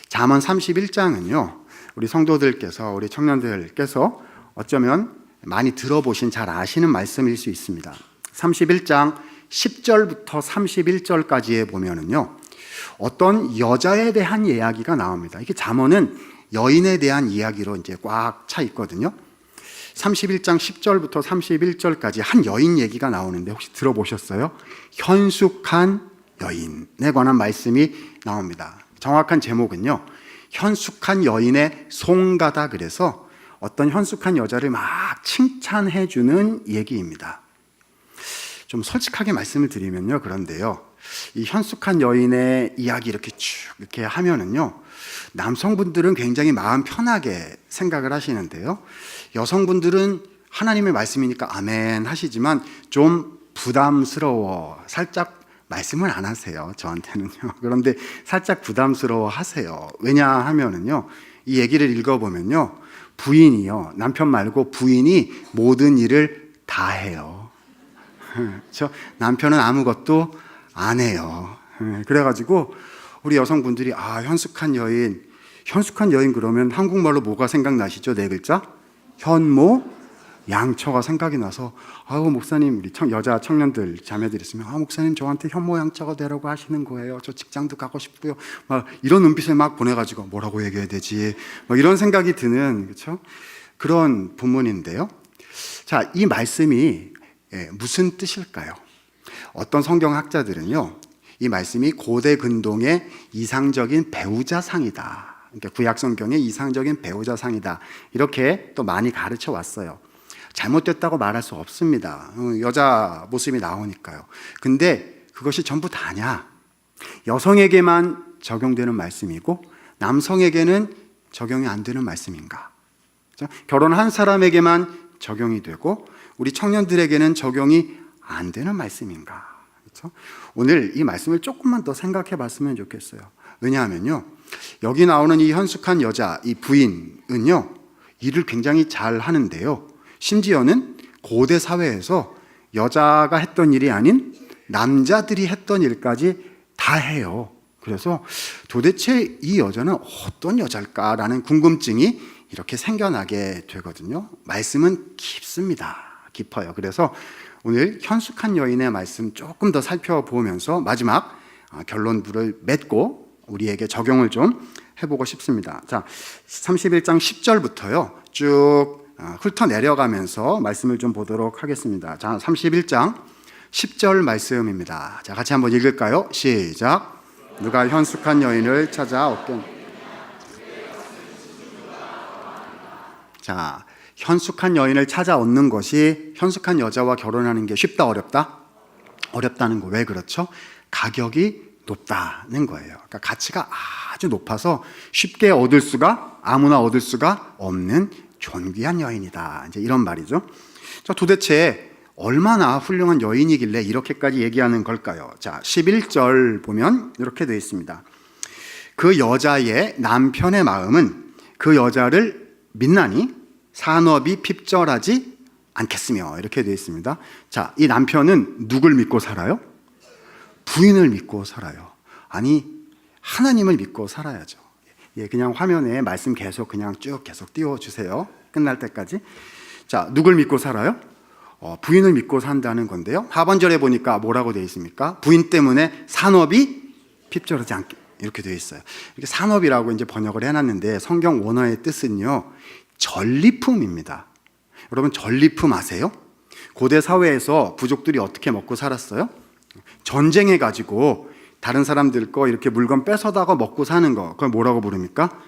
잠언 31장은요, 우리 성도들께서, 우리 청년들께서 어쩌면 많이 들어보신, 잘 아시는 말씀일 수 있습니다. 31장 10절부터 31절까지에 보면은요, 어떤 여자에 대한 이야기가 나옵니다. 이게 잠언은 여인에 대한 이야기로 이제 꽉 차 있거든요. 31장 10절부터 31절까지 한 여인 얘기가 나오는데 혹시 들어보셨어요? 현숙한 여인에 관한 말씀이 나옵니다. 정확한 제목은요, 현숙한 여인의 송가다, 그래서 어떤 현숙한 여자를 막 칭찬해 주는 얘기입니다. 좀 솔직하게 말씀을 드리면요, 그런데요, 이 현숙한 여인의 이야기 이렇게 쭉 이렇게 하면은요, 남성분들은 굉장히 마음 편하게 생각을 하시는데요, 여성분들은 하나님의 말씀이니까 아멘 하시지만 좀 부담스러워, 살짝 말씀을 안 하세요, 저한테는요. 그런데 살짝 부담스러워 하세요. 왜냐 하면은요, 이 얘기를 읽어보면요, 부인이요, 남편 말고 부인이 모든 일을 다 해요. 저 남편은 아무것도 안 해요. 그래가지고 우리 여성분들이, 아, 현숙한 여인 그러면 한국말로 뭐가 생각나시죠? 네 글자? 현모 양처가 생각이 나서, 아우 목사님, 우리 여자 청년들 자매들 있으면, 아, 목사님 저한테 현모 양처가 되라고 하시는 거예요. 저 직장도 가고 싶고요. 막 이런 눈빛을 막 보내가지고 뭐라고 얘기해야 되지? 막 이런 생각이 드는, 그렇죠? 그런 부문인데요. 자, 이 말씀이 무슨 뜻일까요? 어떤 성경학자들은요, 이 말씀이 고대 근동의 이상적인 배우자상이다, 그러니까 구약 성경의 이상적인 배우자상이다, 이렇게 또 많이 가르쳐 왔어요. 잘못됐다고 말할 수 없습니다. 여자 모습이 나오니까요. 근데 그것이 전부 다냐? 여성에게만 적용되는 말씀이고 남성에게는 적용이 안 되는 말씀인가? 결혼한 사람에게만 적용이 되고 우리 청년들에게는 적용이 안 되는 말씀인가? 그렇죠? 오늘 이 말씀을 조금만 더 생각해 봤으면 좋겠어요. 왜냐하면요, 여기 나오는 이 현숙한 여자, 이 부인은요, 일을 굉장히 잘 하는데요, 심지어는 고대 사회에서 여자가 했던 일이 아닌 남자들이 했던 일까지 다 해요. 그래서 도대체 이 여자는 어떤 여자일까라는 궁금증이 이렇게 생겨나게 되거든요. 말씀은 깊어요. 그래서 오늘 현숙한 여인의 말씀 조금 더 살펴보면서 마지막 결론부를 맺고 우리에게 적용을 좀 해보고 싶습니다. 자, 31장 10절부터요 쭉 훑어 내려가면서 말씀을 좀 보도록 하겠습니다. 자, 31장 10절 말씀입니다. 자, 같이 한번 읽을까요? 시작. 누가 현숙한 여인을 찾아 얻게. 자, 현숙한 여인을 찾아 얻는 것이, 현숙한 여자와 결혼하는 게 쉽다, 어렵다? 어렵다는 거. 왜 그렇죠? 가격이 높다는 거예요. 그러니까 가치가 아주 높아서 쉽게 얻을 수가, 아무나 얻을 수가 없는 존귀한 여인이다, 이제 이런 말이죠. 자, 도대체 얼마나 훌륭한 여인이길래 이렇게까지 얘기하는 걸까요? 자, 11절 보면 이렇게 되어 있습니다. 그 여자의 남편의 마음은 그 여자를 믿나니 산업이 핍절하지 않겠으며, 이렇게 되어 있습니다. 자, 이 남편은 누굴 믿고 살아요? 부인을 믿고 살아요. 아니, 하나님을 믿고 살아야죠. 예, 그냥 화면에 말씀 계속 그냥 쭉 계속 띄워주세요. 끝날 때까지. 자, 누굴 믿고 살아요? 부인을 믿고 산다는 건데요. 하반절에 보니까 뭐라고 되어 있습니까? 부인 때문에 산업이 핍절하지 않게, 이렇게 되어 있어요. 이렇게 산업이라고 이제 번역을 해놨는데 성경 원어의 뜻은요, 전리품입니다. 여러분, 전리품 아세요? 고대 사회에서 부족들이 어떻게 먹고 살았어요? 전쟁해가지고 다른 사람들 거 이렇게 물건 뺏어다가 먹고 사는 거, 그걸 뭐라고 부릅니까?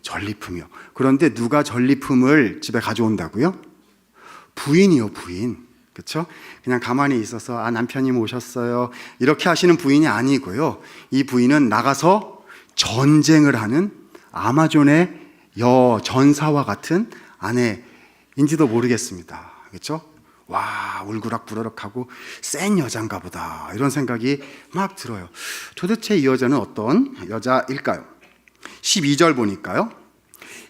전리품이요. 그런데 누가 전리품을 집에 가져온다고요? 부인이요, 부인. 그렇죠? 그냥 가만히 있어서 남편님 오셨어요, 이렇게 하시는 부인이 아니고요. 이 부인은 나가서 전쟁을 하는 아마존의 전사와 같은 아내인지도 모르겠습니다. 그렇죠? 와, 울그락부르락하고 센 여잔가 보다, 이런 생각이 막 들어요. 도대체 이 여자는 어떤 여자일까요? 12절 보니까요,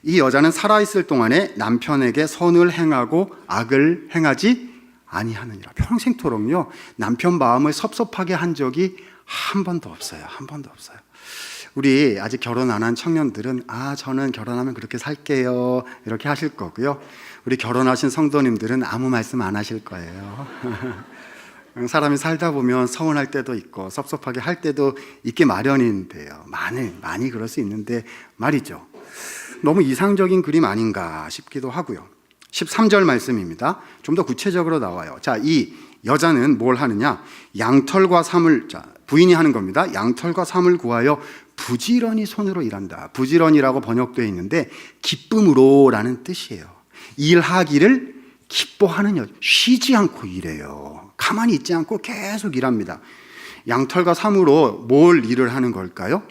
이 여자는 살아있을 동안에 남편에게 선을 행하고 악을 행하지 아니하느니라. 평생토록요, 남편 마음을 섭섭하게 한 적이 한 번도 없어요. 한 번도 없어요. 우리 아직 결혼 안 한 청년들은 저는 결혼하면 그렇게 살게요, 이렇게 하실 거고요. 우리 결혼하신 성도님들은 아무 말씀 안 하실 거예요. 사람이 살다 보면 서운할 때도 있고 섭섭하게 할 때도 있게 마련인데요. 많이 그럴 수 있는데 말이죠, 너무 이상적인 그림 아닌가 싶기도 하고요. 13절 말씀입니다. 좀 더 구체적으로 나와요. 자, 이 여자는 뭘 하느냐? 양털과 삼을, 부인이 하는 겁니다. 양털과 삼을 구하여 부지런히 손으로 일한다. 부지런이라고 번역되어 있는데 기쁨으로 라는 뜻이에요. 일하기를 기뻐하는 여자, 쉬지 않고 일해요. 가만히 있지 않고 계속 일합니다. 양털과 삼으로 뭘 일을 하는 걸까요?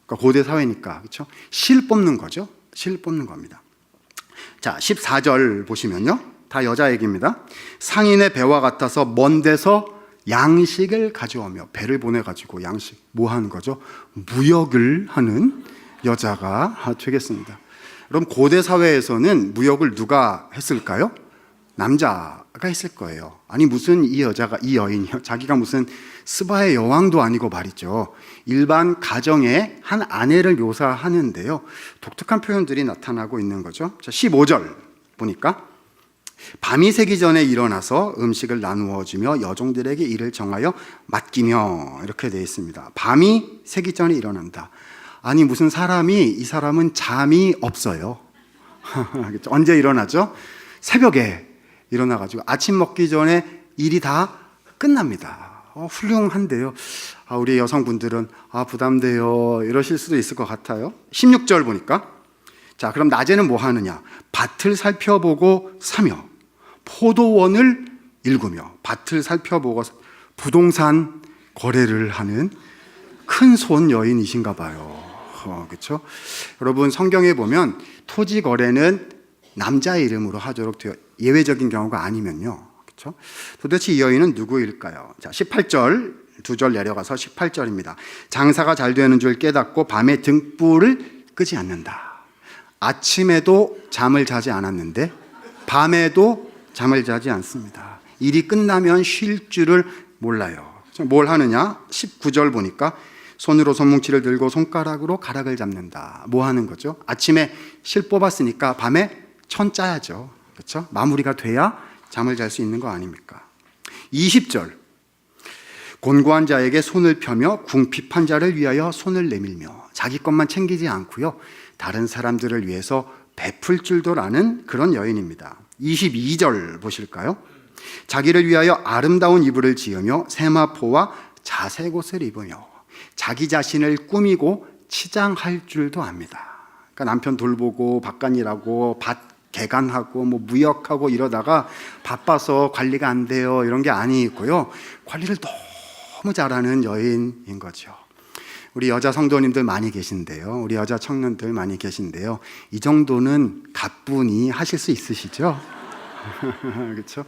그러니까 고대 사회니까, 그렇죠? 실 뽑는 거죠. 실 뽑는 겁니다. 자, 14절 보시면요, 다 여자 얘기입니다. 상인의 배와 같아서 먼 데서 양식을 가져오며, 배를 보내가지고 양식, 뭐 하는 거죠? 무역을 하는 여자가 되겠습니다. 그럼 고대 사회에서는 무역을 누가 했을까요? 남자가 했을 거예요. 아니, 무슨 이 여자가, 이 여인이요, 자기가 무슨 스바의 여왕도 아니고 말이죠. 일반 가정의 한 아내를 묘사하는데요, 독특한 표현들이 나타나고 있는 거죠. 자, 15절 보니까 밤이 새기 전에 일어나서 음식을 나누어 주며 여종들에게 일을 정하여 맡기며, 이렇게 되어 있습니다. 밤이 새기 전에 일어난다. 아니, 무슨 사람이, 이 사람은 잠이 없어요. 언제 일어나죠? 새벽에 일어나가지고 아침 먹기 전에 일이 다 끝납니다. 훌륭한데요. 우리 여성분들은 부담돼요, 이러실 수도 있을 것 같아요. 16절 보니까, 자, 그럼 낮에는 뭐 하느냐? 밭을 살펴보고 사며 포도원을 일구며. 밭을 살펴보고 부동산 거래를 하는 큰 손 여인이신가 봐요. 그렇죠? 여러분, 성경에 보면 토지 거래는 남자의 이름으로 하도록 되어, 예외적인 경우가 아니면요, 그렇죠? 도대체 이 여인은 누구일까요? 자, 18절, 두 절 내려가서 18절입니다. 장사가 잘 되는 줄 깨닫고 밤에 등불을 끄지 않는다. 아침에도 잠을 자지 않았는데 밤에도 잠을 자지 않습니다. 일이 끝나면 쉴 줄을 몰라요. 뭘 하느냐? 19절 보니까 손으로 손뭉치를 들고 손가락으로 가락을 잡는다. 뭐 하는 거죠? 아침에 실 뽑았으니까 밤에 천 짜야죠. 그렇죠? 마무리가 돼야 잠을 잘 수 있는 거 아닙니까? 20절, 곤고한 자에게 손을 펴며 궁핍한 자를 위하여 손을 내밀며, 자기 것만 챙기지 않고요, 다른 사람들을 위해서 베풀 줄도 아는 그런 여인입니다. 22절 보실까요? 자기를 위하여 아름다운 이불을 지으며 세마포와 자색 옷을 입으며 자기 자신을 꾸미고 치장할 줄도 압니다. 그러니까 남편 돌보고 밭간일하고 밭 개간하고 뭐 무역하고 이러다가 바빠서 관리가 안 돼요, 이런 게 아니고요, 관리를 너무 잘하는 여인인 거죠. 우리 여자 성도님들 많이 계신데요, 우리 여자 청년들 많이 계신데요, 이 정도는 가뿐히 하실 수 있으시죠? 그렇죠?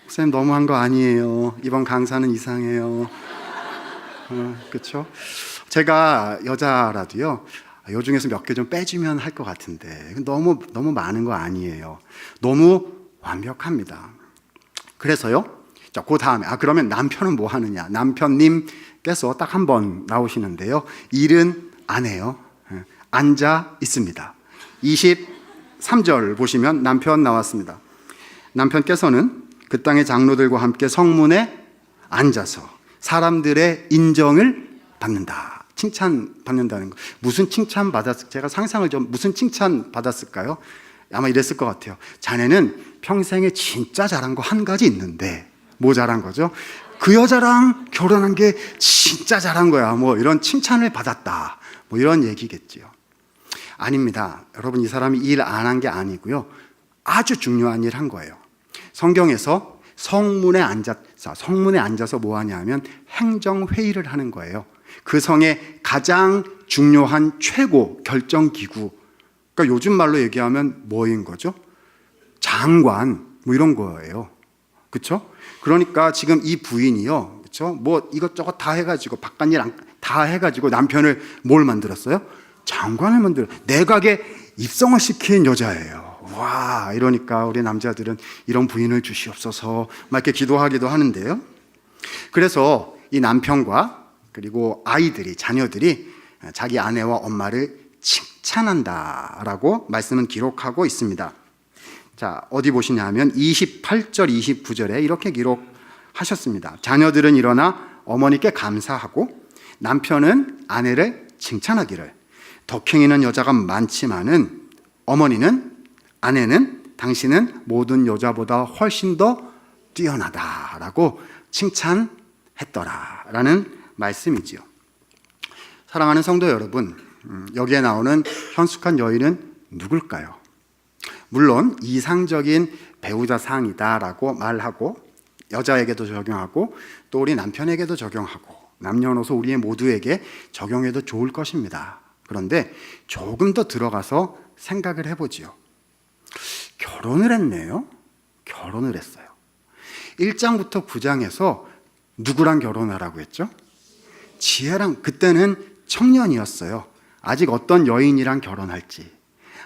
목사님 너무한 거 아니에요, 이번 강사는 이상해요. 그렇죠? 제가 여자라도요, 요 중에서 몇 개 좀 빼주면 할 것 같은데 너무 많은 거 아니에요. 너무 완벽합니다. 그래서요. 자, 그 다음에 그러면 남편은 뭐 하느냐? 남편님께서 딱 한 번 나오시는데요. 일은 안 해요. 앉아 있습니다. 23절 보시면 남편 나왔습니다. 남편께서는 그 땅의 장로들과 함께 성문에 앉아서 사람들의 인정을 받는다. 칭찬받는다는 거. 무슨 칭찬 받았을까? 제가 상상을 좀 무슨 칭찬 받았을까요? 아마 이랬을 것 같아요. 자네는 평생에 진짜 잘한 거 한 가지 있는데 뭐 잘한 거죠? 그 여자랑 결혼한 게 진짜 잘한 거야. 뭐 이런 칭찬을 받았다. 뭐 이런 얘기겠지요. 아닙니다. 여러분, 이 사람이 일 안 한 게 아니고요. 아주 중요한 일 한 거예요. 성경에서 성문에 앉아서 뭐 하냐면 행정회의를 하는 거예요. 그 성의 가장 중요한 최고 결정기구. 그러니까 요즘 말로 얘기하면 뭐인 거죠? 장관, 뭐 이런 거예요. 그렇죠? 그러니까 지금 이 부인이요. 그렇죠? 뭐 이것저것 다 해가지고 바깥일 다 해가지고 남편을 뭘 만들었어요? 장관을 만들어. 내각에 입성을 시킨 여자예요. 와, 이러니까 우리 남자들은 이런 부인을 주시옵소서 막 이렇게 기도하기도 하는데요. 그래서 이 남편과 그리고 아이들이, 자녀들이 자기 아내와 엄마를 칭찬한다라고 말씀은 기록하고 있습니다. 자, 어디 보시냐 하면 28절, 29절에 이렇게 기록하셨습니다. 자녀들은 일어나 어머니께 감사하고 남편은 아내를 칭찬하기를, 덕행이는 여자가 많지만은 어머니는, 아내는, 당신은 모든 여자보다 훨씬 더 뛰어나다라고 칭찬했더라라는 말씀이지요. 사랑하는 성도 여러분, 여기에 나오는 현숙한 여인은 누굴까요? 물론 이상적인 배우자 상이다라고 말하고 여자에게도 적용하고 또 우리 남편에게도 적용하고 남녀노소 우리 모두에게 적용해도 좋을 것입니다. 그런데 조금 더 들어가서 생각을 해보지요. 결혼을 했네요. 결혼을 했어요. 1장부터 9장에서 누구랑 결혼하라고 했죠? 지혜랑. 그때는 청년이었어요. 아직 어떤 여인이랑 결혼할지,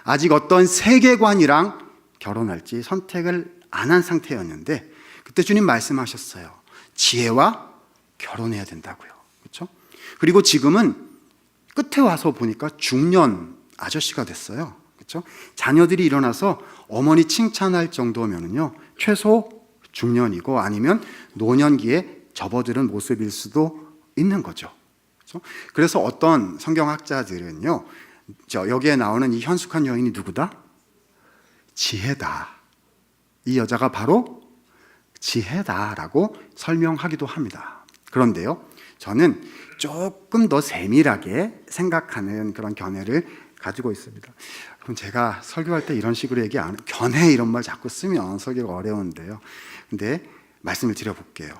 아직 어떤 세계관이랑 결혼할지 선택을 안 한 상태였는데 그때 주님 말씀하셨어요. 지혜와 결혼해야 된다고요. 그렇죠? 그리고 지금은 끝에 와서 보니까 중년 아저씨가 됐어요. 그렇죠? 자녀들이 일어나서 어머니 칭찬할 정도면은요, 최소 중년이고 아니면 노년기에 접어드는 모습일 수도 있는 거죠. 그렇죠? 그래서 어떤 성경학자들은요, 여기에 나오는 이 현숙한 여인이 누구다? 지혜다. 이 여자가 바로 지혜다라고 설명하기도 합니다. 그런데요, 저는 조금 더 세밀하게 생각하는 그런 견해를 가지고 있습니다. 그럼 제가 설교할 때 이런 식으로 얘기 안 해요. 견해 이런 말 자꾸 쓰면 설교가 어려운데요. 근데 말씀을 드려볼게요.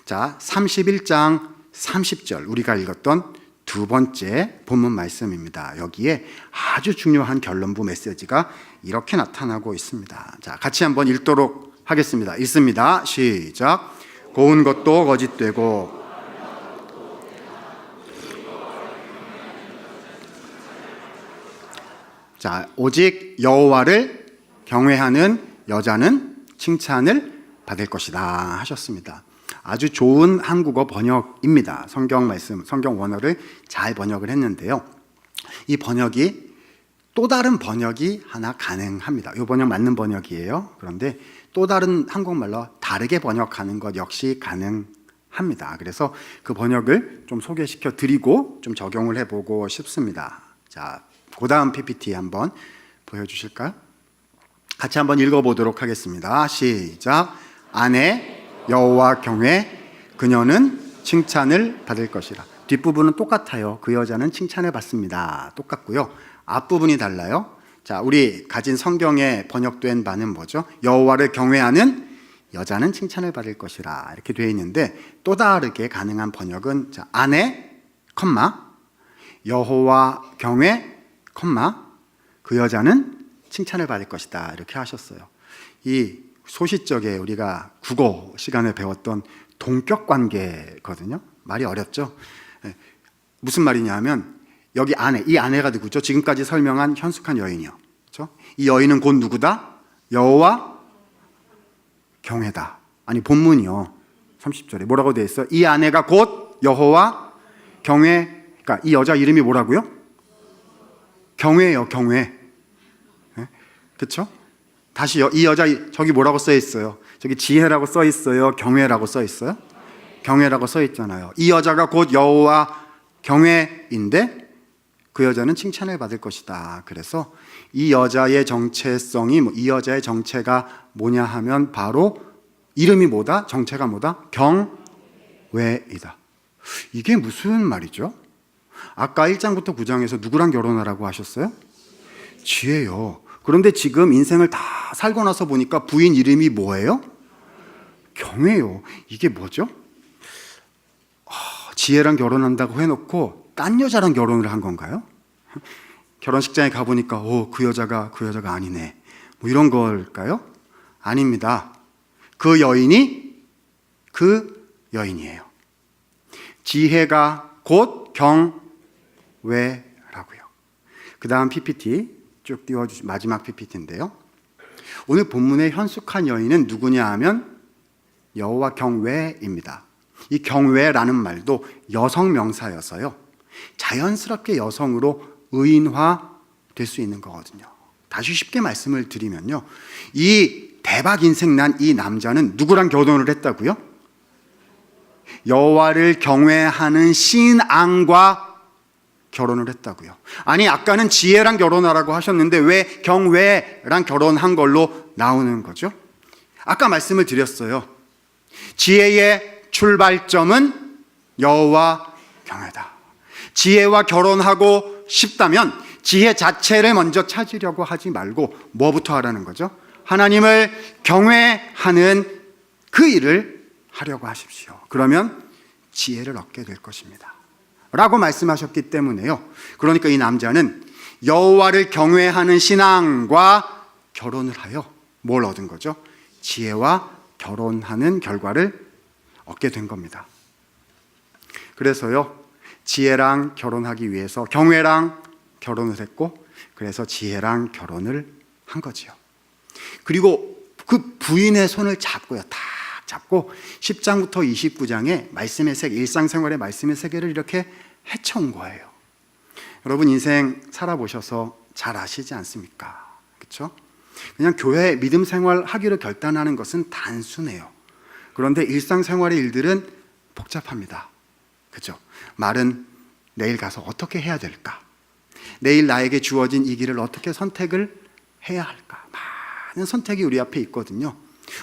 자, 31장 30절 우리가 읽었던 두 번째 본문 말씀입니다. 여기에 아주 중요한 결론부 메시지가 이렇게 나타나고 있습니다. 자, 같이 한번 읽도록 하겠습니다. 읽습니다. 시작. 고운 것도 거짓되고 자, 오직 여호와를 경외하는 여자는 칭찬을 받을 것이다 하셨습니다. 아주 좋은 한국어 번역입니다. 성경 말씀, 성경 원어를 잘 번역을 했는데요. 이 번역이 또 다른 번역이 하나 가능합니다. 이 번역 맞는 번역이에요. 그런데 또 다른 한국말로 다르게 번역하는 것 역시 가능합니다. 그래서 그 번역을 좀 소개시켜 드리고 좀 적용을 해보고 싶습니다. 자, 그 다음 PPT 한번 보여주실까요? 같이 한번 읽어보도록 하겠습니다. 시작. 아내 여호와 경외, 그녀는 칭찬을 받을 것이라. 뒷부분은 똑같아요. 그 여자는 칭찬을 받습니다. 똑같고요. 앞부분이 달라요. 자, 우리 가진 성경에 번역된 바는 뭐죠? 여호와를 경외하는 여자는 칭찬을 받을 것이라 이렇게 되어 있는데 또 다르게 가능한 번역은 자, 아내, 여호와 경외, 그 여자는 칭찬을 받을 것이다 이렇게 하셨어요. 이 소시적에 우리가 국어 시간에 배웠던 동격 관계거든요. 말이 어렵죠. 무슨 말이냐 하면 여기 아내, 이 아내가 누구죠? 지금까지 설명한 현숙한 여인이요. 그렇죠? 이 여인은 곧 누구다? 여호와 경외다. 아니 본문이요. 30절에 뭐라고 되어 있어? 이 아내가 곧 여호와 경외. 그러니까 이 여자 이름이 뭐라고요? 경외예요. 경외. 네? 그렇죠? 다시 이 여자 저기 뭐라고 써 있어요? 저기 지혜라고 써 있어요? 경외라고 써 있어요? 경외라고 써 있잖아요. 이 여자가 곧 여호와 경외인데 그 여자는 칭찬을 받을 것이다. 그래서 이 여자의 정체성이 이 여자의 정체가 뭐냐 하면 바로 이름이 뭐다? 정체가 뭐다? 경외이다. 이게 무슨 말이죠? 아까 1장부터 9장에서 누구랑 결혼하라고 하셨어요? 지혜요. 그런데 지금 인생을 다 살고 나서 보니까 부인 이름이 뭐예요? 경외요. 이게 뭐죠? 지혜랑 결혼한다고 해놓고 딴 여자랑 결혼을 한 건가요? 결혼식장에 가보니까 그 여자가 아니네. 뭐 이런 걸까요? 아닙니다. 그 여인이 그 여인이에요. 지혜가 곧 경외라고요. 그 다음 PPT 쭉 띄워주시 마지막 PPT인데요. 오늘 본문의 현숙한 여인은 누구냐 하면 여호와 경외입니다. 이 경외라는 말도 여성 명사여서요. 자연스럽게 여성으로 의인화될 수 있는 거거든요. 다시 쉽게 말씀을 드리면요. 이 대박 인생 난 이 남자는 누구랑 결혼을 했다고요? 여호와를 경외하는 신앙과 결혼을 했다고요. 아니 아까는 지혜랑 결혼하라고 하셨는데 왜 경외랑 결혼한 걸로 나오는 거죠? 아까 말씀을 드렸어요. 지혜의 출발점은 여호와 경외다. 지혜와 결혼하고 싶다면 지혜 자체를 먼저 찾으려고 하지 말고 뭐부터 하라는 거죠? 하나님을 경외하는 그 일을 하려고 하십시오. 그러면 지혜를 얻게 될 것입니다. 라고 말씀하셨기 때문에요. 그러니까 이 남자는 여호와를 경외하는 신앙과 결혼을 하여 뭘 얻은 거죠? 지혜와 결혼하는 결과를 얻게 된 겁니다. 그래서요, 지혜랑 결혼하기 위해서 경외랑 결혼을 했고, 그래서 지혜랑 결혼을 한 거지요. 그리고 그 부인의 손을 잡고요, 탁 잡고 10장부터 29장의 말씀의 세계, 일상생활의 말씀의 세계를 이렇게 헤쳐온 거예요. 여러분 인생 살아보셔서 잘 아시지 않습니까? 그렇죠? 그냥 교회 믿음 생활 하기로 결단하는 것은 단순해요. 그런데 일상생활의 일들은 복잡합니다. 그렇죠? 말은 내일 가서 어떻게 해야 될까? 내일 나에게 주어진 이 길을 어떻게 선택을 해야 할까? 많은 선택이 우리 앞에 있거든요.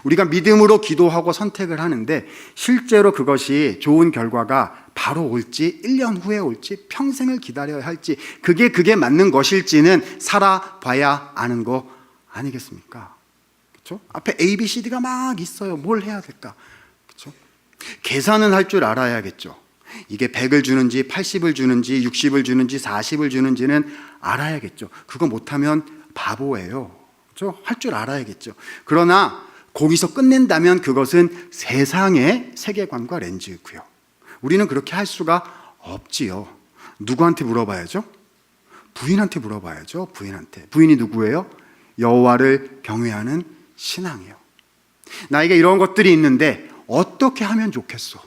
우리가 믿음으로 기도하고 선택을 하는데 실제로 그것이 좋은 결과가 바로 올지 1년 후에 올지 평생을 기다려야 할지 그게 맞는 것일지는 살아봐야 아는 거 아니겠습니까? 그렇죠? 앞에 A, B, C, D가 막 있어요. 뭘 해야 될까? 그렇죠? 계산은 할 줄 알아야겠죠. 이게 100을 주는지 80을 주는지 60을 주는지 40을 주는지는 알아야겠죠. 그거 못하면 바보예요. 그렇죠? 할 줄 알아야겠죠. 그러나 거기서 끝낸다면 그것은 세상의 세계관과 렌즈고요. 우리는 그렇게 할 수가 없지요. 누구한테 물어봐야죠? 부인한테 물어봐야죠. 부인이 누구예요? 여호와를 경외하는 신앙이요. 나에게 이런 것들이 있는데 어떻게 하면 좋겠소?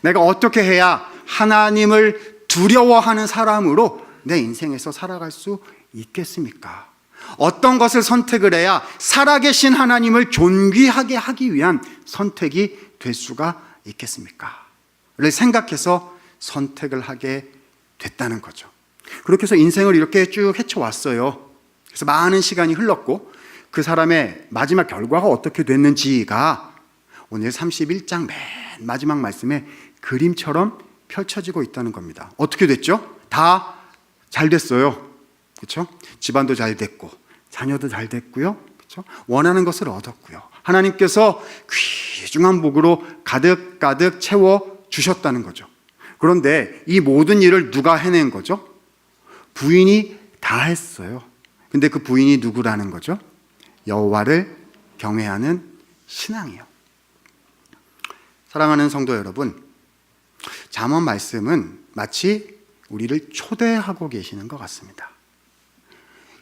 내가 어떻게 해야 하나님을 두려워하는 사람으로 내 인생에서 살아갈 수 있겠습니까? 어떤 것을 선택을 해야 살아계신 하나님을 존귀하게 하기 위한 선택이 될 수가 있겠습니까? 를 생각해서 선택을 하게 됐다는 거죠. 그렇게 해서 인생을 이렇게 쭉 헤쳐왔어요. 그래서 많은 시간이 흘렀고 그 사람의 마지막 결과가 어떻게 됐는지가 오늘 31장 맨 마지막 말씀에 그림처럼 펼쳐지고 있다는 겁니다. 어떻게 됐죠? 다 잘 됐어요. 그렇죠? 집안도 잘 됐고 자녀도 잘 됐고요. 그렇죠? 원하는 것을 얻었고요. 하나님께서 귀중한 복으로 가득가득 채워 주셨다는 거죠. 그런데 이 모든 일을 누가 해낸 거죠? 부인이 다 했어요. 근데 그 부인이 누구라는 거죠? 여호와를 경외하는 신앙이요. 사랑하는 성도 여러분, 잠언 말씀은 마치 우리를 초대하고 계시는 것 같습니다.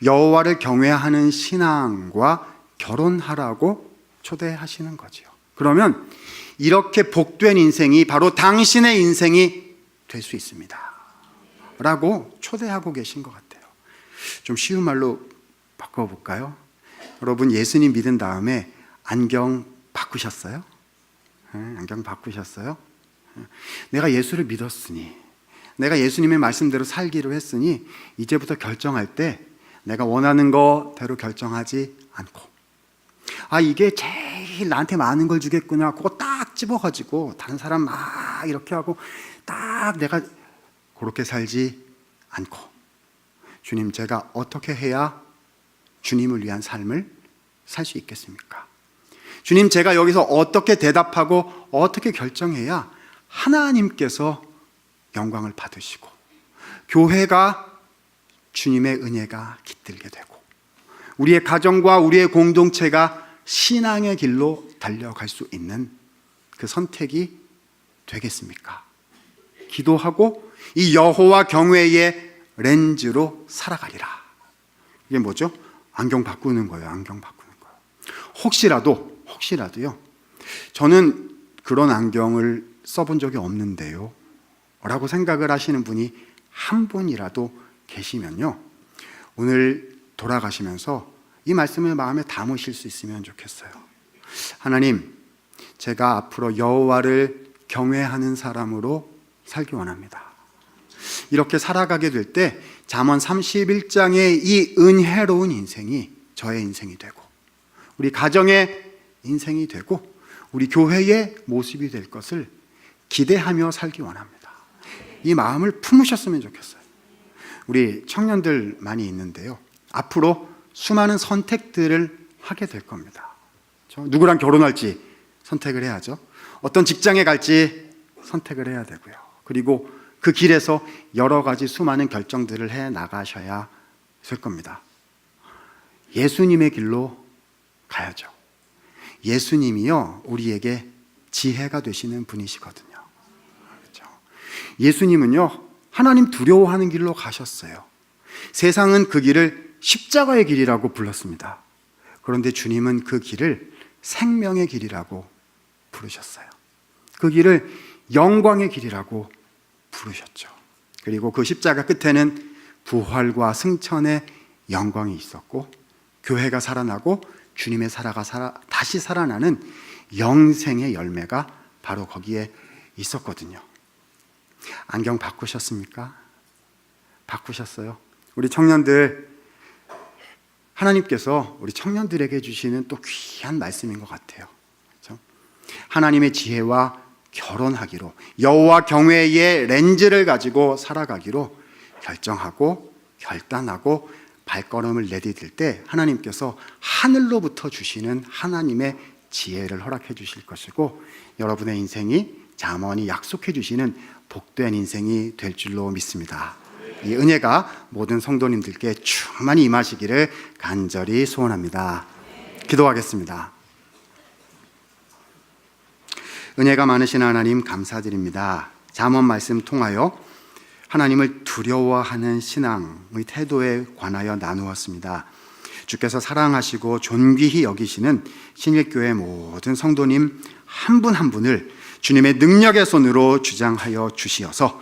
여호와를 경외하는 신앙과 결혼하라고 초대하시는 거죠. 그러면 이렇게 복된 인생이 바로 당신의 인생이 될 수 있습니다 라고 초대하고 계신 것 같아요. 좀 쉬운 말로 바꿔볼까요? 여러분, 예수님 믿은 다음에 안경 바꾸셨어요? 안경 바꾸셨어요? 내가 예수를 믿었으니, 내가 예수님의 말씀대로 살기로 했으니 이제부터 결정할 때 내가 원하는 거대로 결정하지 않고, 이게 제일 나한테 많은 걸 주겠구나, 그거 딱 집어가지고 다른 사람 막 이렇게 하고 딱 내가 그렇게 살지 않고, 주님, 제가 어떻게 해야 주님을 위한 삶을 살 수 있겠습니까? 주님, 제가 여기서 어떻게 대답하고 어떻게 결정해야 하나님께서 영광을 받으시고 교회가 주님의 은혜가 깃들게 되고 우리의 가정과 우리의 공동체가 신앙의 길로 달려갈 수 있는 그 선택이 되겠습니까? 기도하고 이 여호와 경외의 렌즈로 살아가리라. 이게 뭐죠? 안경 바꾸는 거예요. 안경 바꾸는 거예요. 혹시라도요, 저는 그런 안경을 써본 적이 없는데요 라고 생각을 하시는 분이 한 분이라도 계시면요, 오늘 돌아가시면서 이 말씀을 마음에 담으실 수 있으면 좋겠어요. 하나님, 제가 앞으로 여호와를 경외하는 사람으로 살기 원합니다. 이렇게 살아가게 될 때 잠언 31장의 이 은혜로운 인생이 저의 인생이 되고 우리 가정의 인생이 되고 우리 교회의 모습이 될 것을 기대하며 살기 원합니다. 이 마음을 품으셨으면 좋겠어요. 우리 청년들 많이 있는데요, 앞으로 수많은 선택들을 하게 될 겁니다. 누구랑 결혼할지 선택을 해야죠. 어떤 직장에 갈지 선택을 해야 되고요. 그리고 그 길에서 여러 가지 수많은 결정들을 해 나가셔야 될 겁니다. 예수님의 길로 가야죠. 예수님이요, 우리에게 지혜가 되시는 분이시거든요. 그렇죠? 예수님은요, 하나님 두려워하는 길로 가셨어요. 세상은 그 길을 십자가의 길이라고 불렀습니다. 그런데 주님은 그 길을 생명의 길이라고 부르셨어요. 그 길을 영광의 길이라고 부르셨죠. 그리고 그 십자가 끝에는 부활과 승천의 영광이 있었고 교회가 살아나고 주님의 사라가 다시 살아나는 영생의 열매가 바로 거기에 있었거든요. 안경 바꾸셨습니까? 바꾸셨어요? 우리 청년들, 하나님께서 우리 청년들에게 주시는 또 귀한 말씀인 것 같아요. 그렇죠? 하나님의 지혜와 결혼하기로, 여호와 경외의 렌즈를 가지고 살아가기로 결정하고 결단하고 발걸음을 내디딜 때 하나님께서 하늘로부터 주시는 하나님의 지혜를 허락해 주실 것이고 여러분의 인생이 잠언이 약속해 주시는 복된 인생이 될 줄로 믿습니다. 이 은혜가 모든 성도님들께 충만히 임하시기를 간절히 소원합니다. 기도하겠습니다. 은혜가 많으신 하나님 감사드립니다. 잠언 말씀 통하여 하나님을 두려워하는 신앙의 태도에 관하여 나누었습니다. 주께서 사랑하시고 존귀히 여기시는 신일교회 모든 성도님 한 분 한 분을 주님의 능력의 손으로 주장하여 주시어서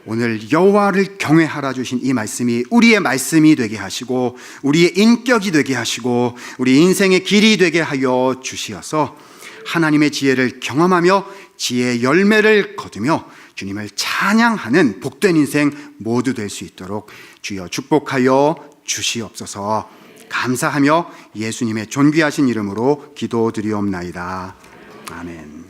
오늘 여호와를 경외하라 주신 이 말씀이 우리의 말씀이 되게 하시고 우리의 인격이 되게 하시고 우리 인생의 길이 되게 하여 주시어서 하나님의 지혜를 경험하며 지혜의 열매를 거두며 주님을 찬양하는 복된 인생 모두 될 수 있도록 주여 축복하여 주시옵소서. 감사하며 예수님의 존귀하신 이름으로 기도드리옵나이다. 아멘.